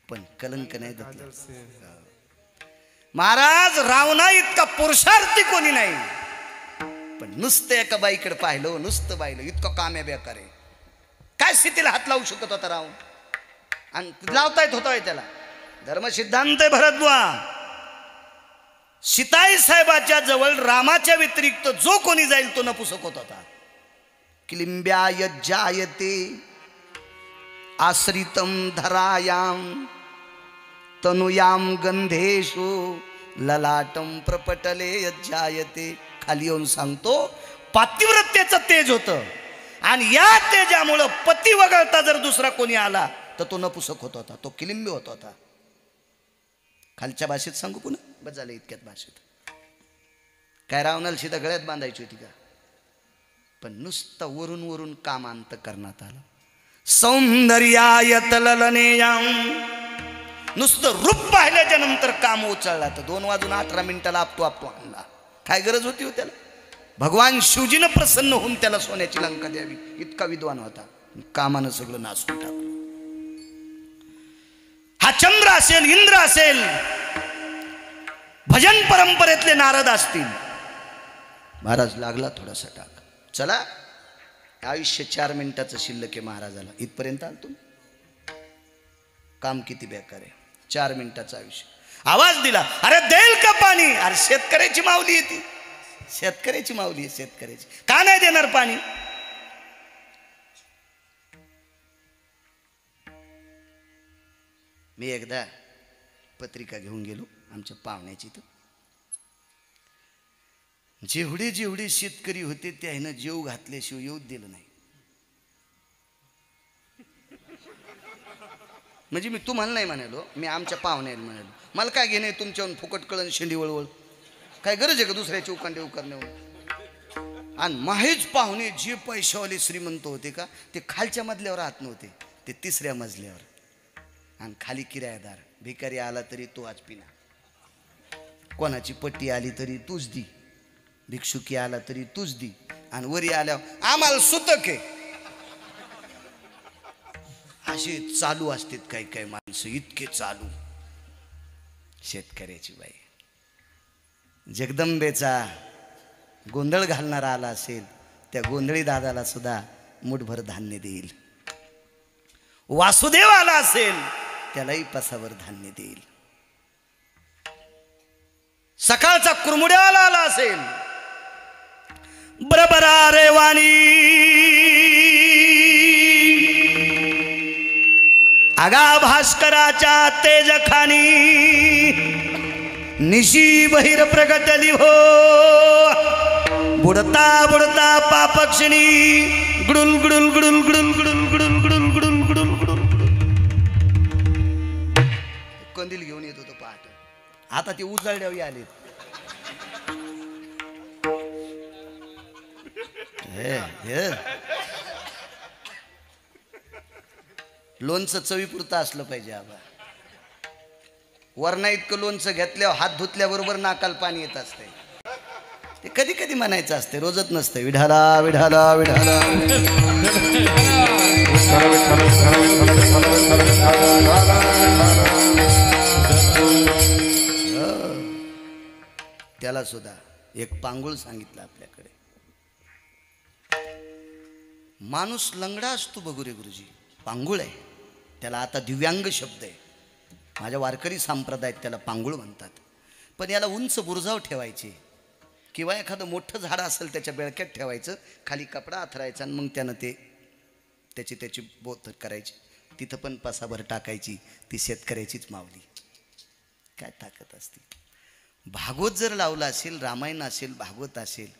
पण कलंक नाही धुतला. महाराज रावणा इतका पुरुषार्थी कोणी नाही, पण नुसतं एका बाईकडे पाहिलं, नुसतं पाहिलं, इतकं काम्या बेकार आहे. काय स्थितीला हात लावू शकत होता रावण? आणि लावता येत होता त्याला. धर्मसिद्धांत भरद्वा. सीताई साहेबाच्या जवळ रामाच्या व्यतिरिक्त जो कोणी जाईल तो नपुसक होत होता. क्लिंब्याय जायते आश्रितम धरायाम तनुयाम गंधेशु ललाटम प्रपटले यज्जायते. खाली येऊन सांगतो, पातिव्रत्याचं तेज होतं, आणि या तेजामुळं पती वगळता जर दुसरा कोणी आला तर तो नपुसक होत होता, तो किलिंबी होत होता. खालच्या भाषेत सांगू पुन्हा, बस झालं इतक्यात भाषेत. काय रावणाला सीधा गळ्यात बांधायची होती का? पण नुसतं वरून वरून काम अंत करण्यात आलं. सौंदर्याय तललनेयाम. नुसतं रूप पाहिल्याच्या नंतर काम उचलला तर 2:18 आपतो आणला. काय गरज होती हो त्याला? भगवान शिवजीनं प्रसन्न होऊन त्याला सोन्याची लंका द्यावी, इतका विद्वान होता. कामानं सगळं नासून टाकलं. हा चंद्र असेल, इंद्र असेल, भजन परंपरेतले नारद असतील. महाराज लागला थोडासा टाक. चला, आयुष्य 4 मिनिटाचं शिल्लक आहे महाराजाला. इथपर्यंत आलतो. काम किती बेकार आहे. 4 मिनिटाचं आयुष्य. आवाज दिला, अरे देईल का पाणी? अरे शेतकऱ्याची माऊली येते, शेतकऱ्याची माऊली आहे, शेतकऱ्याची. का नाही देणार पाणी? मी एकदा पत्रिका घेऊन गेलो आमच्या पाहुण्याची. तर जेवढे जेवढे शेतकरी होते त्यानं जेव घातल्याशिवाय येऊच दिलं नाही. म्हणजे मी तुम्हाला नाही म्हणालो, मी आमच्या पाहुण्याला म्हणालो. मला काय घेणे तुमच्याहून फुकट कळण शेंडी वळवळ. काय गरज आहे का दुसऱ्याची उकांडे उकरण्यावर? आणि माहीच पाहुणे जे पैशावाले श्रीमंत होते का, ते खालच्या मजल्यावर राहत नव्हते, ते 3ऱ्या मजल्यावर. आणि खाली किरायादार. भिकारी आला तरी तो आज पिना, कोणाची पट्टी आली तरी तूच दी, भिक्षुकी आला तरी तूच दी, आणि वरी आल्यावर आम्हाला सुतक आहे. असे चालू असतात काही काही माणसं, इतके चालू. शेतकऱ्याची बाई जगदंबेचा गोंधळ घालणारा आला असेल, त्या गोंधळी दादाला सुद्धा मुठभर धान्य देईल. वासुदेव आला असेल त्यालाही पसावर धान्य देईल. सकाळचा कुरमुड्याला आला असेल, बरबरा रे वाणी आगा भास्कराच्या तेजखानी निशी बहिर प्रगटली हो. बुडता बुडता पापक्षिणी गुडुल गुडुल गुडुल गुडुल गुडुल गुडुल गुडुल गुडुल गुडुल गुडुल. कंदील घेऊन येत होतो पहाट. आता ते उजळड्यावी आले. लोणचं चवीपुरतं असलं पाहिजे. आबा वरणा इतकं लोणचं घेतल्यावर हात धुतल्याबरोबर नाकाल पाणी येत असते. ते कधी कधी म्हणायचं असते, रोजच नसतं. विढाला विढाला विढाला. त्याला सुद्धा एक पांगुळ सांगितलं आपल्याकडे. माणूस लंगडा असतो बघुरे गुरुजी, पांगुळ आहे त्याला. आता दिव्यांग शब्द आहे. माझ्या वारकरी संप्रदायात त्याला पांगुळ म्हणतात. पण याला उंच बुरजाव ठेवायचे किंवा एखादं मोठं झाड असेल त्याच्या बेळक्यात ठेवायचं, खाली कपडा आथरायचा आणि मग त्यानं त्याची बोत करायची. तिथं पण पसाभर टाकायची. ती शेतकऱ्याचीच मावली. काय ताकद असते. भागवत जर लावला असेल, रामायण असेल, भागवत असेल,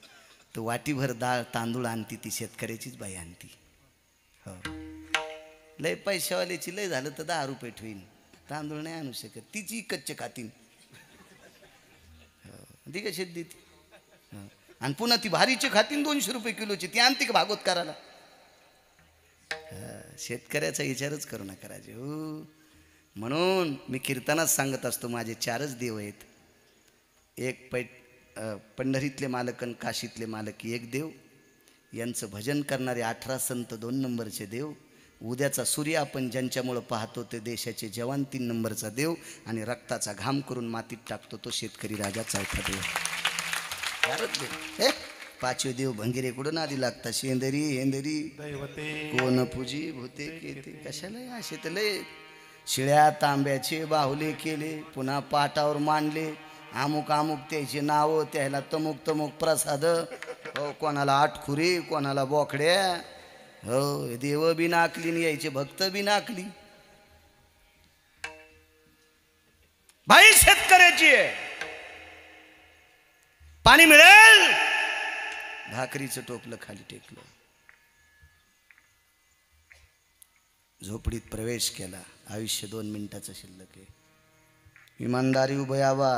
तर वाटीभर डाळ तांदूळ आणती ती शेतकऱ्याचीच बाई आणती. हो, लय पैशावाल्याची लय झालं तर 10 रुपये ठेवीन, तांदूळ नाही आणू शकत. तिची कच्चे खातीन. ती कशी देते. आणि पुन्हा ती भारीची खातीन 200 रुपये किलोची, ती आणते का भागवत करायला. शेतकऱ्याचा विचारच करू नका राजे हो. म्हणून मी कीर्तनात सांगत असतो, माझे 4च देव आहेत. एक पंढरीतले मालक आणि काशीतले मालक एक देव. यांचं भजन करणारे 18 संत 2 नंबरचे देव. उद्याचा सूर्य आपण ज्यांच्यामुळं पाहतो ते देशाचे जवान 3 नंबरचा देव. आणि रक्ताचा घाम करून मातीत टाकतो तो शेतकरी राजा 4था देव. 5वे देव भंगिरे कुठून आधी लागतात. शेंदरी हेंदरी कोण पूजी भूते केते. कशाला असे तर लय शिळ्या तांब्याचे बाहुले केले, पुन्हा पाटावर मांडले. अमुक अमुक त्याची नावं, त्याला तमुक तमुक प्रसाद. हो, कोणाला आटखुरी, कोणाला बोकड्या. हो, देव बी नाकली यायचे भक्त बी नाकली. बाई शेतकऱ्याची आहे. पाणी मिळेल. भाकरीचं टोपलं खाली टेकलं. झोपडीत प्रवेश केला. आयुष्य 2 मिनिटाचं शिल्लक आहे. इमानदारी उभयावा.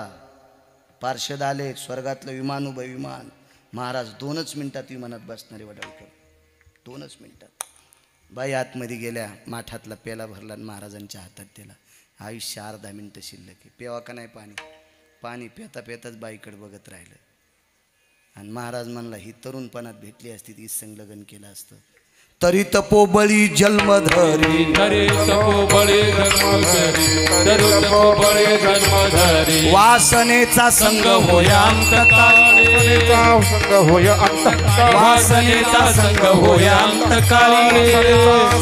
पार्षद आले. स्वर्गातलं विमान उभं. विमान महाराज 2च मिनिटात विमानात बसणारे वडाळकर. 2च मिनिटात. बाई आतमध्ये गेल्या. माठातला पेला भरला आणि महाराजांच्या हातात दिला. आयुष्य अर्धा मिनिट शिल्लक आहे. पेवा का नाही पाणी. पाणी पेता पेताच बाईकडे बघत राहिलं. आणि महाराज म्हणला, ही तरुणपणात भेटली असती ती संलग्न केलं असतं. तरी तपोबळी जन्मधरी. तरी तपोबळी जन्मधरी. तरी तपोबळी जन्मधरी. वासनेचा संग होया अंतकाळी. संग होय अंतकाळी. वासनेचा संग होया अंतकाळी.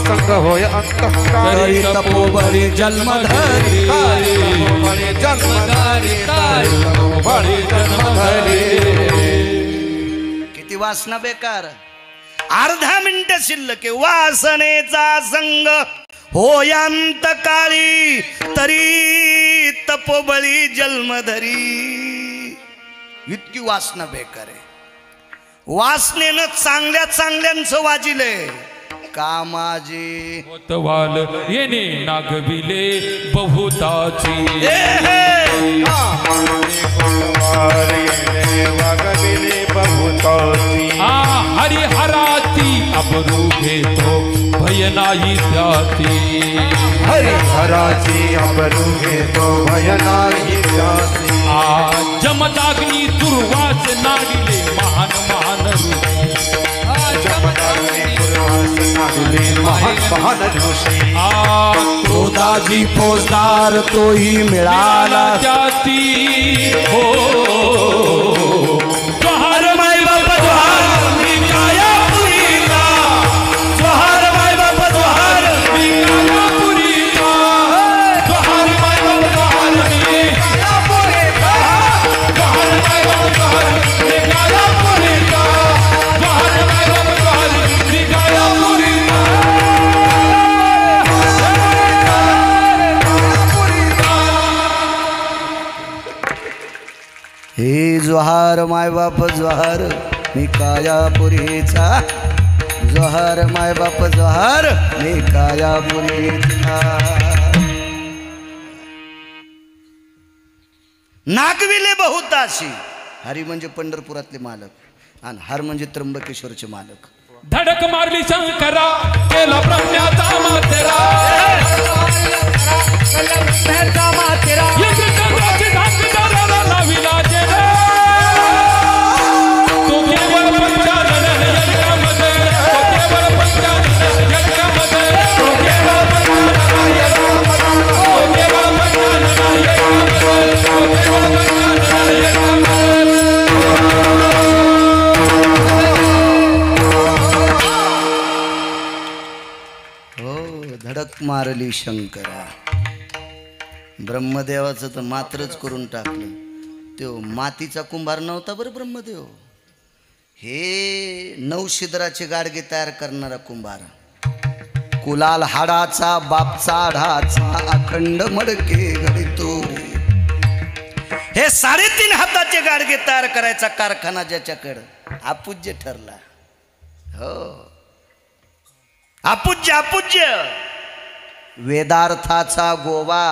संग होय अंतकाळी. तरी तपोबळी जन्मधरी. जन्मधारी. तपोबळी जन्मधरी. किती वासना बेकार. अर्धा मिनिट शिल्लक. वासनेचा संग होयांत काळी. तरी तपोबळी जन्मधरी. इतकी वासना बेकार आहे. वासनेनं चांगल्या चांगल्यांचं वाजिले. कामाजी मोतवाल येणे नागविले बहुताची. वागविले बहुताची. हरिहराची अबरू घेतो भय नाही त्याची. हरिहराची अबरू घेतो भय नाही त्याची. जमदाग्नी दुर्वास नाडिले महान महान ऋषी. महान महान ऋषी. क्रोधाजी फौजदार तोही मिळाला जाती. हो जोहार माय बाप जोहार. मी कायापुरीचा. जोहार माय बाप जोहार. मी कायापुरीचा. जोहार माय बाप जोहार. मी कायापुरीचा. जोहार माय बाप जोहार. मी कायापुरीचा. जोहार माय बाप जोहार. मी कायापुरीचा. हे जोहार मायबाप जोहार मी कायापुरीचा, जोहार मायबाप जोहार मी कायापुरीचा. नागविले बहुताशी. हरी म्हणजे पंढरपुरातले मालक आणि हर म्हणजे त्र्यंबकेश्वरचे मालक. धडक मारली शंकरा केला ब्रह्म्याचा मातेरा. इंद्रचंद्राची धाक दाराला लाविला जेरा. तो केवळ पंचानन यज्ञामध्ये, तो केवळ पंचानन यज्ञामध्ये, तो केवळ पंचानन यज्ञामध्ये, तो केवळ पंचानन यज्ञामध्ये, तो केवळ पंचानन यज्ञामध्ये. धडक मारली शंकरा. ब्रह्मदेवाचं तर मात्रच करून टाकलं. तो मातीचा कुंभार नव्हता बरं ब्रह्मदेव. हे 9 छिद्राचे गाडगे तयार करणारा कुंभार. कुलाल हाडाचा बापचा ढाचा अखंड मडके घडतो. हे 3.5 हाताचे गाडगे तयार करायचा कारखाना ज्याच्याकडं अपूज्य ठरला. हो अपूज्य अपूज्य. वेदार्थाचा गोवा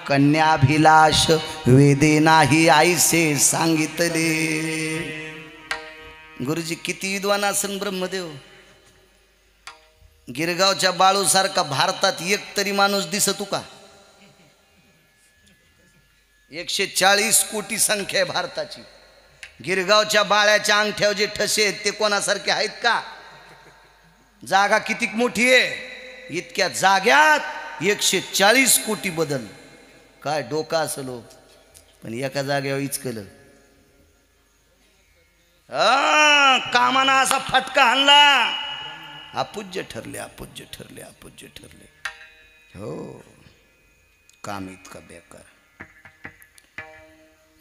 कन्याभिलाष वेदे नाही आईसे सांगितले. गुरुजी किती विद्वान असन ब्रह्मदेव. गिरगावच्या बाळूसारखा भारतात एक तरी माणूस दिसतो का? 140 कोटी संख्या आहे भारताची. गिरगावच्या बाळ्याच्या अंगठ्यावर जे ठसे आहेत ते कोणासारखे आहेत का? जागा किती मोठी आहे. इतक्या जाग्यात 140 कोटी बदल. काय डोका असलो पण एका जागेवर इचकलं. कामाना असा फटका हाणला. अपूज्य ठरले अपूज्य ठरले अपूज्य ठरले. हो काम इतका बेकार.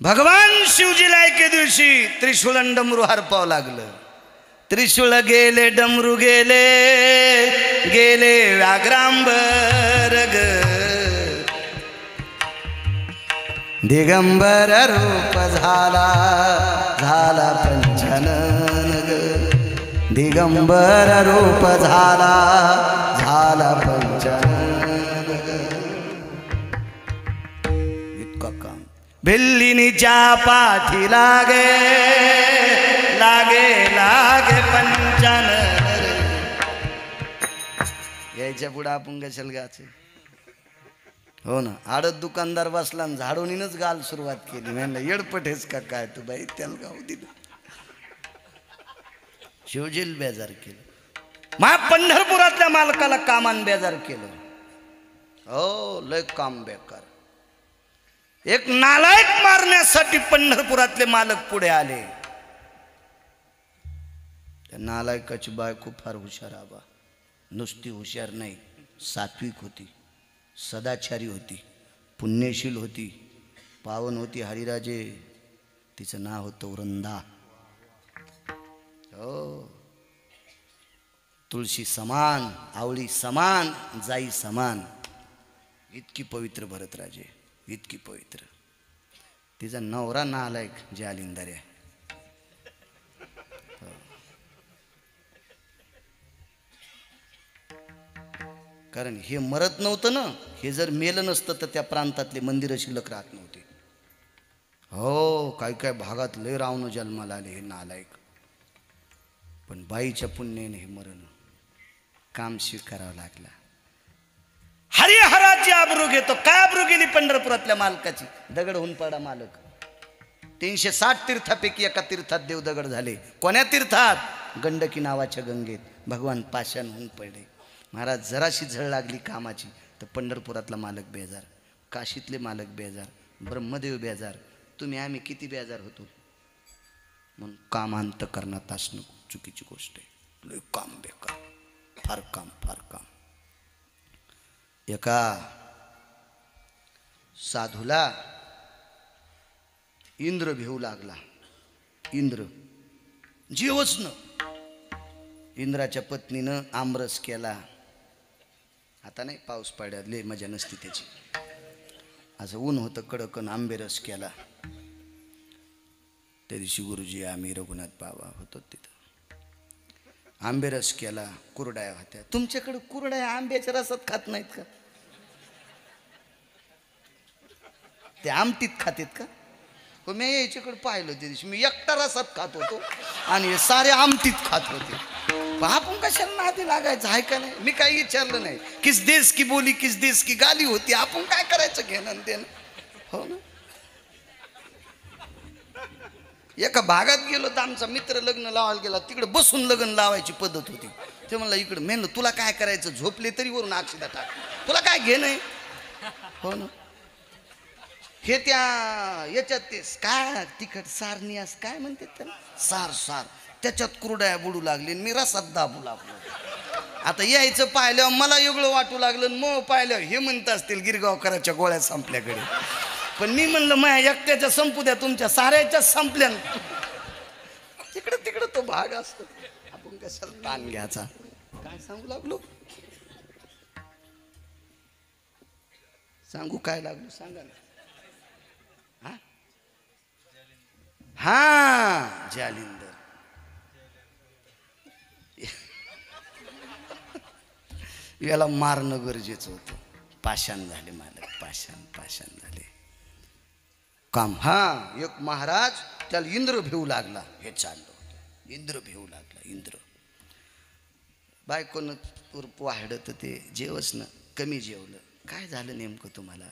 भगवान शिवजीला एके दिवशी त्रिशूळ आणि डमरू हरपावं लागलं. त्रिशूळ गेले डमरू गेले गेले व्याघ्रांबर ग. दिगंबर रूप झाला झाला पंचानन ग. दिगंबर रूप झाला झाला पंचानन ग. इतका काम. भिल्लिनीच्या पाठी लागे लागे लागे पंचानन. यायच्या पुढे आपण कशाला गाचे. हो ना. आडत दुकानदार बसला आणि झाडूनीनच गाल सुरुवात केली. म्हणलं येडपटेच का काय तू बाई त्याला गाव दिलं. शिवजील बेजार केलं. मा पंढरपुरातल्या मालकाला कामान बेजार केलं. हो लय काम बेकार. एक नालायक मारण्यासाठी पंढरपुरातले मालक पुढे आले. त्या नालायकाची बायको फार हुशार आबा. नुसती हुशार नाही, सात्विक होती, सदाचारी होती, पुण्यशील होती, पावन होती. हरिराजे तिचं नाव होतं वृंदा. हो तुळशी समान, आवळी समान, जाई समान. इतकी पवित्र भरतराजे, इतकी पवित्र. तिचा नवरा नालायक जालिंदर आहे. कारण हे मरत नव्हतं ना. हे जर मेलं नसतं तर त्या प्रांतातले मंदिर शिल्लक राहत नव्हते. हो काय काय भागात लय रावण जन्माला आले हे नालायक. पण बाईच्या पुण्याने हे मरण काम स्वीकारावं लागला. हरिहराची आबरू घेतो. काय आबरू गेली पंढरपुरातल्या मालकाची. दगड होऊन पडा मालक. 360 तीर्थापैकी एका तीर्थात देव दगड झाले. कोण्या तीर्थात? गंडकी नावाच्या गंगेत. भगवान पाषाण होऊन पडले. महाराज जराशी झळ लागली कामाची तर पंढरपुरातला मालक बेजार, काशीतले मालक बेजार, ब्रह्मदेव बेजार. तुम्ही आम्ही किती बेजार होतो. म्हणून काम अंत करण्यात असणं चुकीची गोष्ट आहे. लय काम बेकार. फार काम फार काम. एका साधूला इंद्र भेऊ लागला. इंद्र जीवच न. इंद्राच्या पत्नीनं आमरस केला. आता नाही पाऊस पडला लय मजा नसती त्याची. असं ऊन होतं कडकन. आंबेरस केला. त्या दिवशी गुरुजी आम्ही रघुनाथ बाबा होतो तिथं. आंबेरस केला, कुरड्या होत्या. तुमच्याकडे कुरड्या आंब्याच्या रसात खात नाहीत का? ते आमटीत खातेत का? हो, मी याच्याकडे पाहिलं त्या दिवशी. मी एकटा रसात खात होतो आणि हे सारे आमटीत खात होते. आपण कशाला नादी लागायचं आहे का नाही? मी काही विचारलं नाही. किस देश की बोली किस देश की गाली होती, आपण काय करायचं घेणं देणं. हो ना. एका भागात गेलो तर आमचा मित्र लग्न लावायला गेला, तिकडे बसून लग्न लावायची पद्धत होती. ते म्हणलं इकडे मेन तुला काय करायचं, झोपले तरी वरून अक्षदा टाक, तुला काय घेणं. हो ना. हे त्या याच्यात ते काय तिखट सारनियास काय म्हणतात त्याला, सार सार, त्याच्यात कुरड्या बुडू लागली. मी रसात दाबू लागलो. आता यायचं पाहिल्यावर मला वेगळं वाटू लागलं, मग पाहिल्यावर हे म्हणत असतील गिरगावकराच्या गोळ्या संपल्याकडे. पण मी म्हणलं माझ्या एकट्याच्या संपू द्या, तुमच्या साऱ्याच्या संपल्या. तिकडं तिकडं तो भाग असतो, आपण कशाला ताण घ्यायचा. काय सांगू लागलो, सांगू काय लागलो सांगा ना. हा जालिंदर. याला मारणं गरजेचं होतं. पाषाण झाले मालक, पाषाण झाले काम. हा एक महाराज, त्याला इंद्र भिवू लागला. हे चाललं होतं, इंद्र भिवू लागला. इंद्र बायकोनं उरप वाढलं तर ते जेवच ना कमी जेवलं. काय झालं नेमकं तुम्हाला,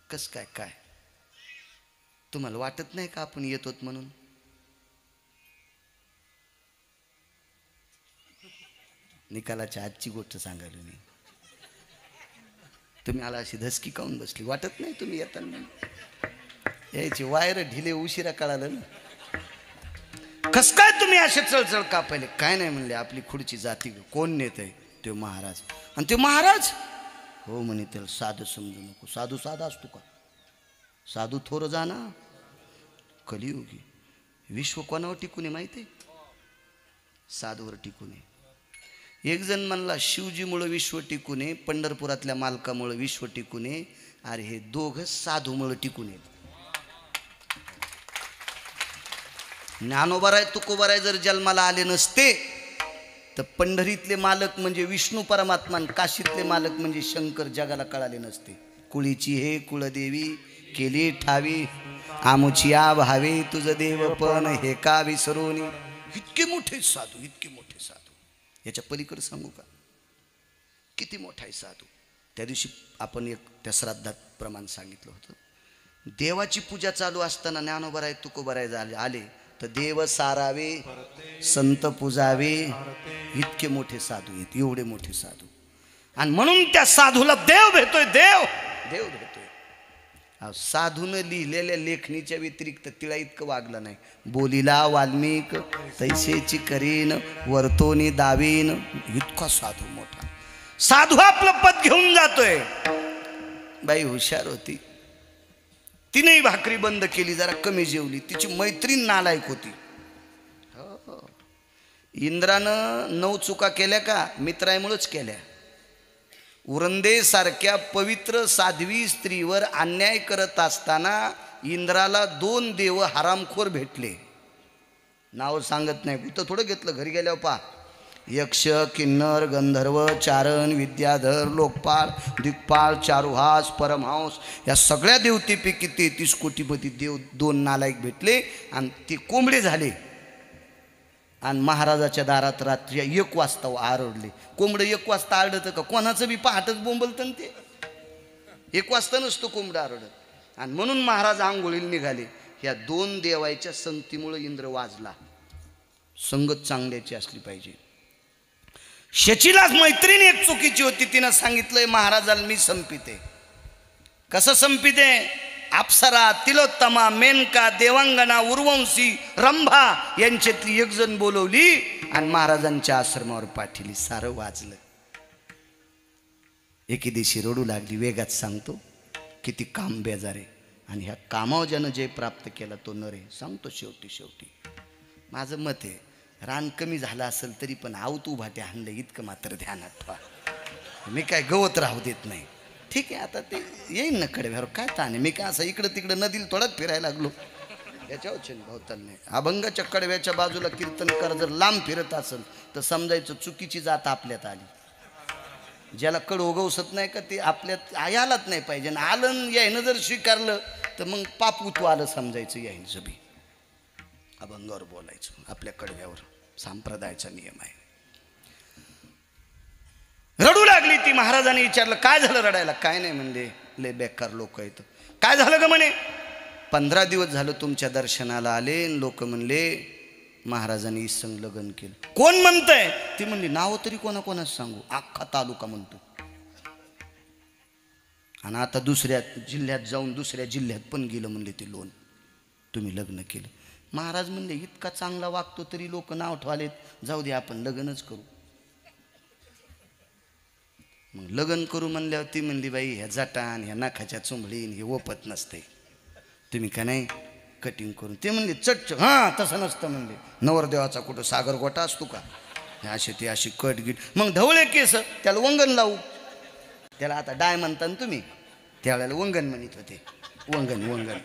कस काय काय तुम्हाला वाटत नाही का आपण येतोत म्हणून? निकालाच्या आजची गोष्ट सांगायला मी. तुम्ही आला अशी धसकी काऊन बसली, वाटत नाही तुम्ही येताना? यायची वायर ढिले उशिरा कळालं ना. कस काय तुम्ही असे चळचळ का पहिले? काय नाही म्हणले, आपली खुडची जाती. कोण नेत आहे? तो महाराज. आणि ते महाराज हो म्हणे, त्याला साधं समजू नको. साधू साधा असतो का? साधू थोर जाना. कलियुगी विश्व कोणावर टिकून आहे माहिती आहे? साधूवर टिकून आहे. एक जण म्हणला शिवजीमुळं विश्व टिकून आहे, पंढरपुरातल्या मालकामुळं विश्व टिकून आहे. अरे हे दोघं साधूमुळं टिकून आहेत. ज्ञानोबाराय तुकोबाराय जर जन्माला आले नसते तर पंढरीतले मालक म्हणजे विष्णू परमात्मा, काशीतले मालक म्हणजे शंकर जगाला कळाले नसते. कुळीची हे कुळदेवी केली ठावी, आमुचिया भावे तुझ देव पण हे का विसरून. इतके मोठे साधू, इतके मोठे साधू. याच्या पलीकडे सांगू का किती मोठा आहे साधू. त्या दिवशी आपण एक त्या श्राद्धात प्रमाण सांगितलं होतं. देवाची पूजा चालू असताना ज्ञानोबाराय तुकोबाराय झाले आले तर देव सारावे, संत पूजावे. इतके मोठे साधू आहेत, एवढे मोठे साधू. आणि म्हणून त्या साधूला देव भेटतोय. देव देव भेटतोय. साधून लिहिलेल्या लेखणीच्या व्यतिरिक्त तिला इतकं वागलं नाही. बोलीला वाल्मिक तैसेची करीन, वर्तोनी दावीन. इतका साधू मोठा. साधू आपलं पद घेऊन जातोय. बाई हुशार होती, तिनेही भाकरी बंद केली, जरा कमी जेवली. तिची मैत्रीण नालायक होती. इंद्रानं 9 चुका केल्या का? मित्रामुळेच केल्या. उरंदे सारख्या पवित्र साध्वी स्त्रीवर अन्याय करत असताना इंद्राला 2 देव हरामखोर भेटले. नाव सांगत नाही, कुठं थोडं घेतलं, घरी गेल्यावर पहा. यक्ष, किन्नर, गंधर्व, चारण, विद्याधर, लोकपाल, दिक्पाल, चारुहास, परमहंस या सगळ्या देवतेपैकी 33 कोटीपती देव 2 नालायक भेटले आणि ते कोंबडे झाले. आणि महाराजाच्या दारात रात्री 1 वाजता आरडले. कोंबडं 1 वाजता आरडतं का? कोणाचं बी पहाटच बोंबलतं ना ते. 1 वाजता नसतो कोंबडं आरडत. आणि म्हणून महाराज आंघोळीला निघाले. ह्या 2 देवाच्या संगतीमुळे इंद्र वाजला. संगत चांगल्याची असली पाहिजे. शचीलाच मैत्रीण एक चुकीची होती. तिनं सांगितलंय महाराजाला मी संपिते. कसं संपिते? अप्सरा, तिलोत्तमा, मेनका, देवांगना, उर्वंशी, रंभा यांच्यातली एक जण बोलवली आणि महाराजांच्या आश्रमावर पाठवली. सारं वाजलं. एके दिवशी रडू लागली. वेगात सांगतो किती काम बेजारे. आणि ह्या कामावर ज्यानं जय प्राप्त केला तो नर आहे. सांगतो शेवटी माझं मत आहे, रान कमी झालं असेल तरी पण आवत उभाटे आणलं इतकं मात्र ध्यानात ठेवा. मी काय गवत राहू देत नाही. ठीक आहे, आता ते येईन ना कडव्यावर, काय ताण आहे. मी काय असं इकडं तिकडं नदीला थोडाच फिरायला लागलो. याच्यावर भवताल नाही. अभंगाच्या कडव्याच्या बाजूला कीर्तनकार जर लांब फिरत असेल तर समजायचं चुकीची जात आपल्यात आली. ज्याला कड उगवसत नाही का ते आपल्यात आयालाच नाही पाहिजे. आलं यायनं जर स्वीकारलं तर मग पाप उतू आलं समजायचं. यायचं बी अभंगावर बोलायचं. आपल्या कडव्यावर संप्रदायाचा नियम आहे. रडू लागली ती. महाराजांनी विचारलं काय झालं रडायला? काय नाही म्हणले, लय बेकार लोक आहेत. काय झालं ग म्हणे? 15 दिवस झालं तुमच्या दर्शनाला आले. लोक म्हणले महाराजांनी संग लग्न केलं. कोण म्हणतंय? ती म्हणली नाव तरी कोणाकोणाच सांगू? अख्खा तालुका म्हणतो. आणि आता दुसऱ्या जिल्ह्यात जाऊन दुसऱ्या जिल्ह्यात पण गेलं म्हणले ते लोन. तुम्ही लग्न केलं. महाराज म्हणले इतका चांगला वागतो तरी लोक नाव ठेवालेत, जाऊ दे आपण लग्नच करू. मग लग्न करू म्हणल्यावर ती म्हणली बाई ह्या जटान ह्या नाकाच्या चुंबळीन हे ओपत नसते, तुम्ही का नाही कटिंग करून. ते म्हणले चट हां तसं नसतं म्हणले. नवरदेवाचा कुठं सागर गोटा असतो का? अशी ती अशी कट गिट. मग ढवळे केस त्याला वंगण लावू. त्याला आता डाय म्हणता ना तुम्ही, त्यावेळेला वंगण म्हणत होते. वंगण वंगण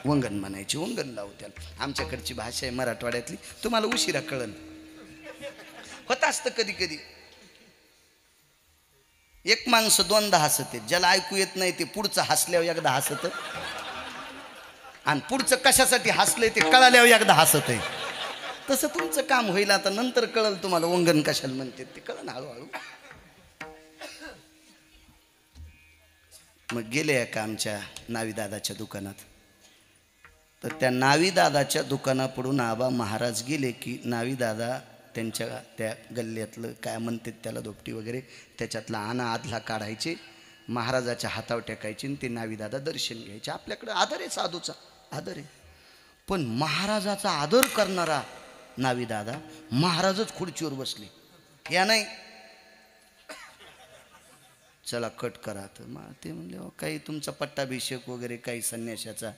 वंगण म्हणायची. वंगण लावू त्याला. आमच्याकडची भाषा आहे मराठवाड्यातली, तुम्हाला उशिरा कळन. होत असतं कधी कधी. एक माणसं दोनदा हसते. ज्याला ऐकू येत नाही ते पुढचं हसल्यावर एकदा हसत, आणि पुढचं कशासाठी हसलंय ते कळाल्यावर एकदा हसत आहे. तसं तुमचं काम होईल. आता नंतर कळल तुम्हाला वंगण कशाला म्हणते ते कळन हळूहळू. मग गेले का आमच्या नावीदादाच्या दुकानात. तर त्या नावीदादाच्या दुकानापुढून आबा महाराज गेले की नावीदादा त्यांच्या त्या गल्ल्यातलं काय म्हणतात त्याला धोपटी वगैरे त्याच्यातला आणा आदला काढायचे, महाराजाच्या हातावर टेकायचे आणि ते नावीदादा दर्शन घ्यायचे. आपल्याकडे आदर आहे, साधूचा आदर आहे. पण महाराजाचा आदर करणारा नावीदादा महाराजच खुर्चीवर बसले. या नाही चला कट करा. तर मग ते म्हणले काही तुमचा पट्टाभिषेक वगैरे काही संन्याशाचा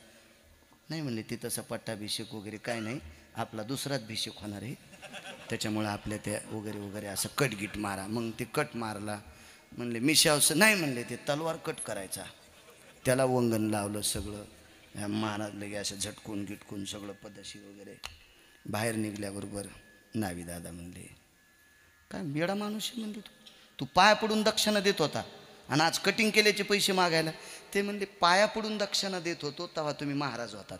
नाही म्हणले. ते तसा पट्टाभिषेक वगैरे काय नाही, आपला दुसराच अभिषेक होणार आहे, त्याच्यामुळं आपल्या त्या वगैरे वगैरे असं कटगीट मारा. मग ते कट मारला. म्हणले मिशावसं नाही म्हणले, ते तलवार कट करायचा. त्याला वंगण लावलं सगळं. महाराज लगे असं झटकून गिटकून सगळं पदशी वगैरे. बाहेर निघल्याबरोबर नावीदादा म्हणले काय बेडा माणूस आहे म्हणले, तू पाया पडून दक्षिणा देत होता आणि आज कटिंग केल्याचे पैसे मागायला. ते म्हणले पाया पडून दक्षिणा देत होतो तेव्हा तुम्ही महाराज होतात.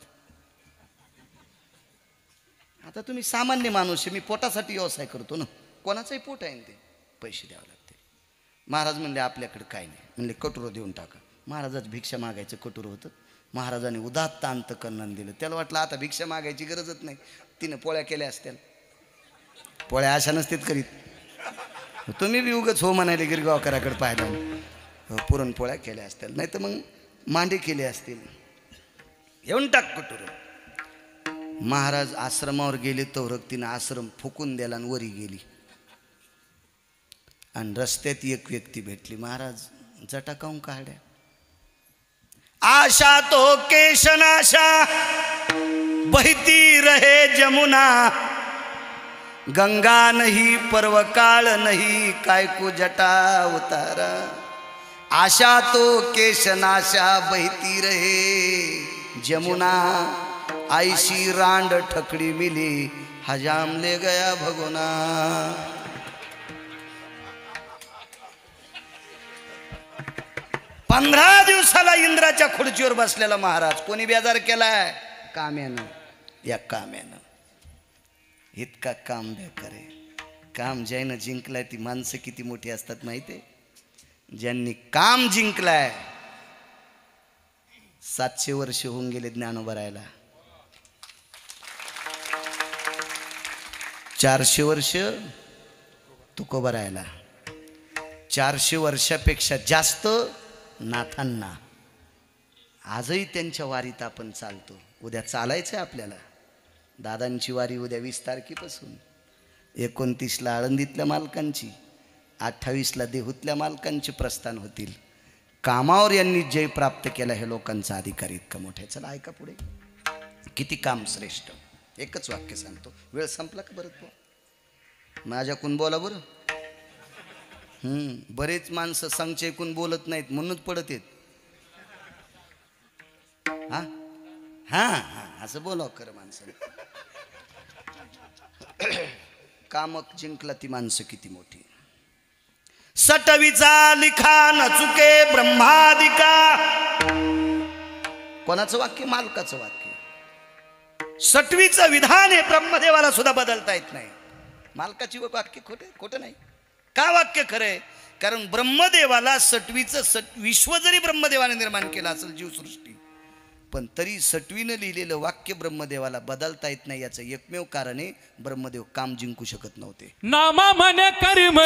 आता तुम्ही सामान्य माणूस आहे, मी पोटासाठी व्यवसाय करतो ना, कोणाचाही पोट आहे ना, ते पैसे द्यावे लागते. महाराज म्हणले आपल्याकडे काय नाही. म्हणले कटोरं देऊन टाका. महाराजाच भिक्षा मागायचं कटोरं होतं. महाराजांनी उदात्त अंतकरणाने दिलं. त्याला वाटलं आता भिक्षा मागायची गरजच नाही, तिनं पोळ्या केल्या असत्या. पोळ्या अशा नसतात करीत. तुम्ही बी उगच हो म्हणाले गिरगावकराकडे पाहिलं, पुरणपोळ्या केल्या असतील, नाही तर मग मांडे केले असतील. येऊन टाक कटोरं. महाराज आश्रमावर गेले तर तिनं आश्रम फुकून द्याला आणि वरी गेली. आणि रस्त्यात एक व्यक्ती भेटली. महाराज जटा काऊन काढ्या? आशा तो केशनाशा बहती रहे जमुना, गंगा नहीं पर्वकाल नहीं काय को जटा उतारा. आशा तो केशनाशा बहती रहे जमुना, आईशी रांड ठकड़ी मिली हजाम ले गया भगोना. 15 दिवसाला इंद्राच्या खुर्चीवर बसलेला महाराज कोणी बेजार केलाय? काम्यानं. या काम्यानं इतका काम द्या करे. काम ज्यानं जिंकलाय ती माणसं किती मोठी असतात माहिती आहे? ज्यांनी काम जिंकलाय 700 वर्ष होऊन गेले ज्ञानोबा राहायला. 400 वर्ष तुकोबा राहायला. 400 वर्षापेक्षा जास्त नाथांना. आजही त्यांच्या वारीत आपण चालतो. उद्या चालायचं आहे आपल्याला. दादांची वारी उद्या 20 तारखेपासून, 29ला आळंदीतल्या मालकांची, 28ला देहूतल्या मालकांचे प्रस्थान होतील. कामावर यांनी जय प्राप्त केला हे लोकांचा अधिकार इतका मोठा आहे. चला ऐका पुढे. किती काम श्रेष्ठ. एकच वाक्य सांगतो, वेळ संपला का बरं? तो माझ्याकून बोला बरं. बरेच माणसं संगचे ऐकून बोलत नाहीत म्हणूनच पडत येत. हा हा हा असं बोलाव खरं माणसं. कामक जिंकला ती माणसं किती मोठी. सटवीचा लिखाण चुके ब्रह्मादिका. कोणाचं वाक्य? मालकाचं वाक्य. सटवीचं विधान हे ब्रह्मदेवाला सुद्धा बदलता येत नाही. मालकाची वाक्य खोटं नाही. का वाक्य खरंय? कारण ब्रह्मदेवाला सटवीचं विश्व जरी ब्रह्मदेवाने निर्माण केलं असेल, जीवसृष्टी, पण तरी सटवीनं लिहिलेलं वाक्य ब्रह्मदेवाला बदलता येत नाही. याचं एकमेव कारण आहे ब्रह्मदेव काम जिंकू शकत नव्हते. नामा म्हणे कर्म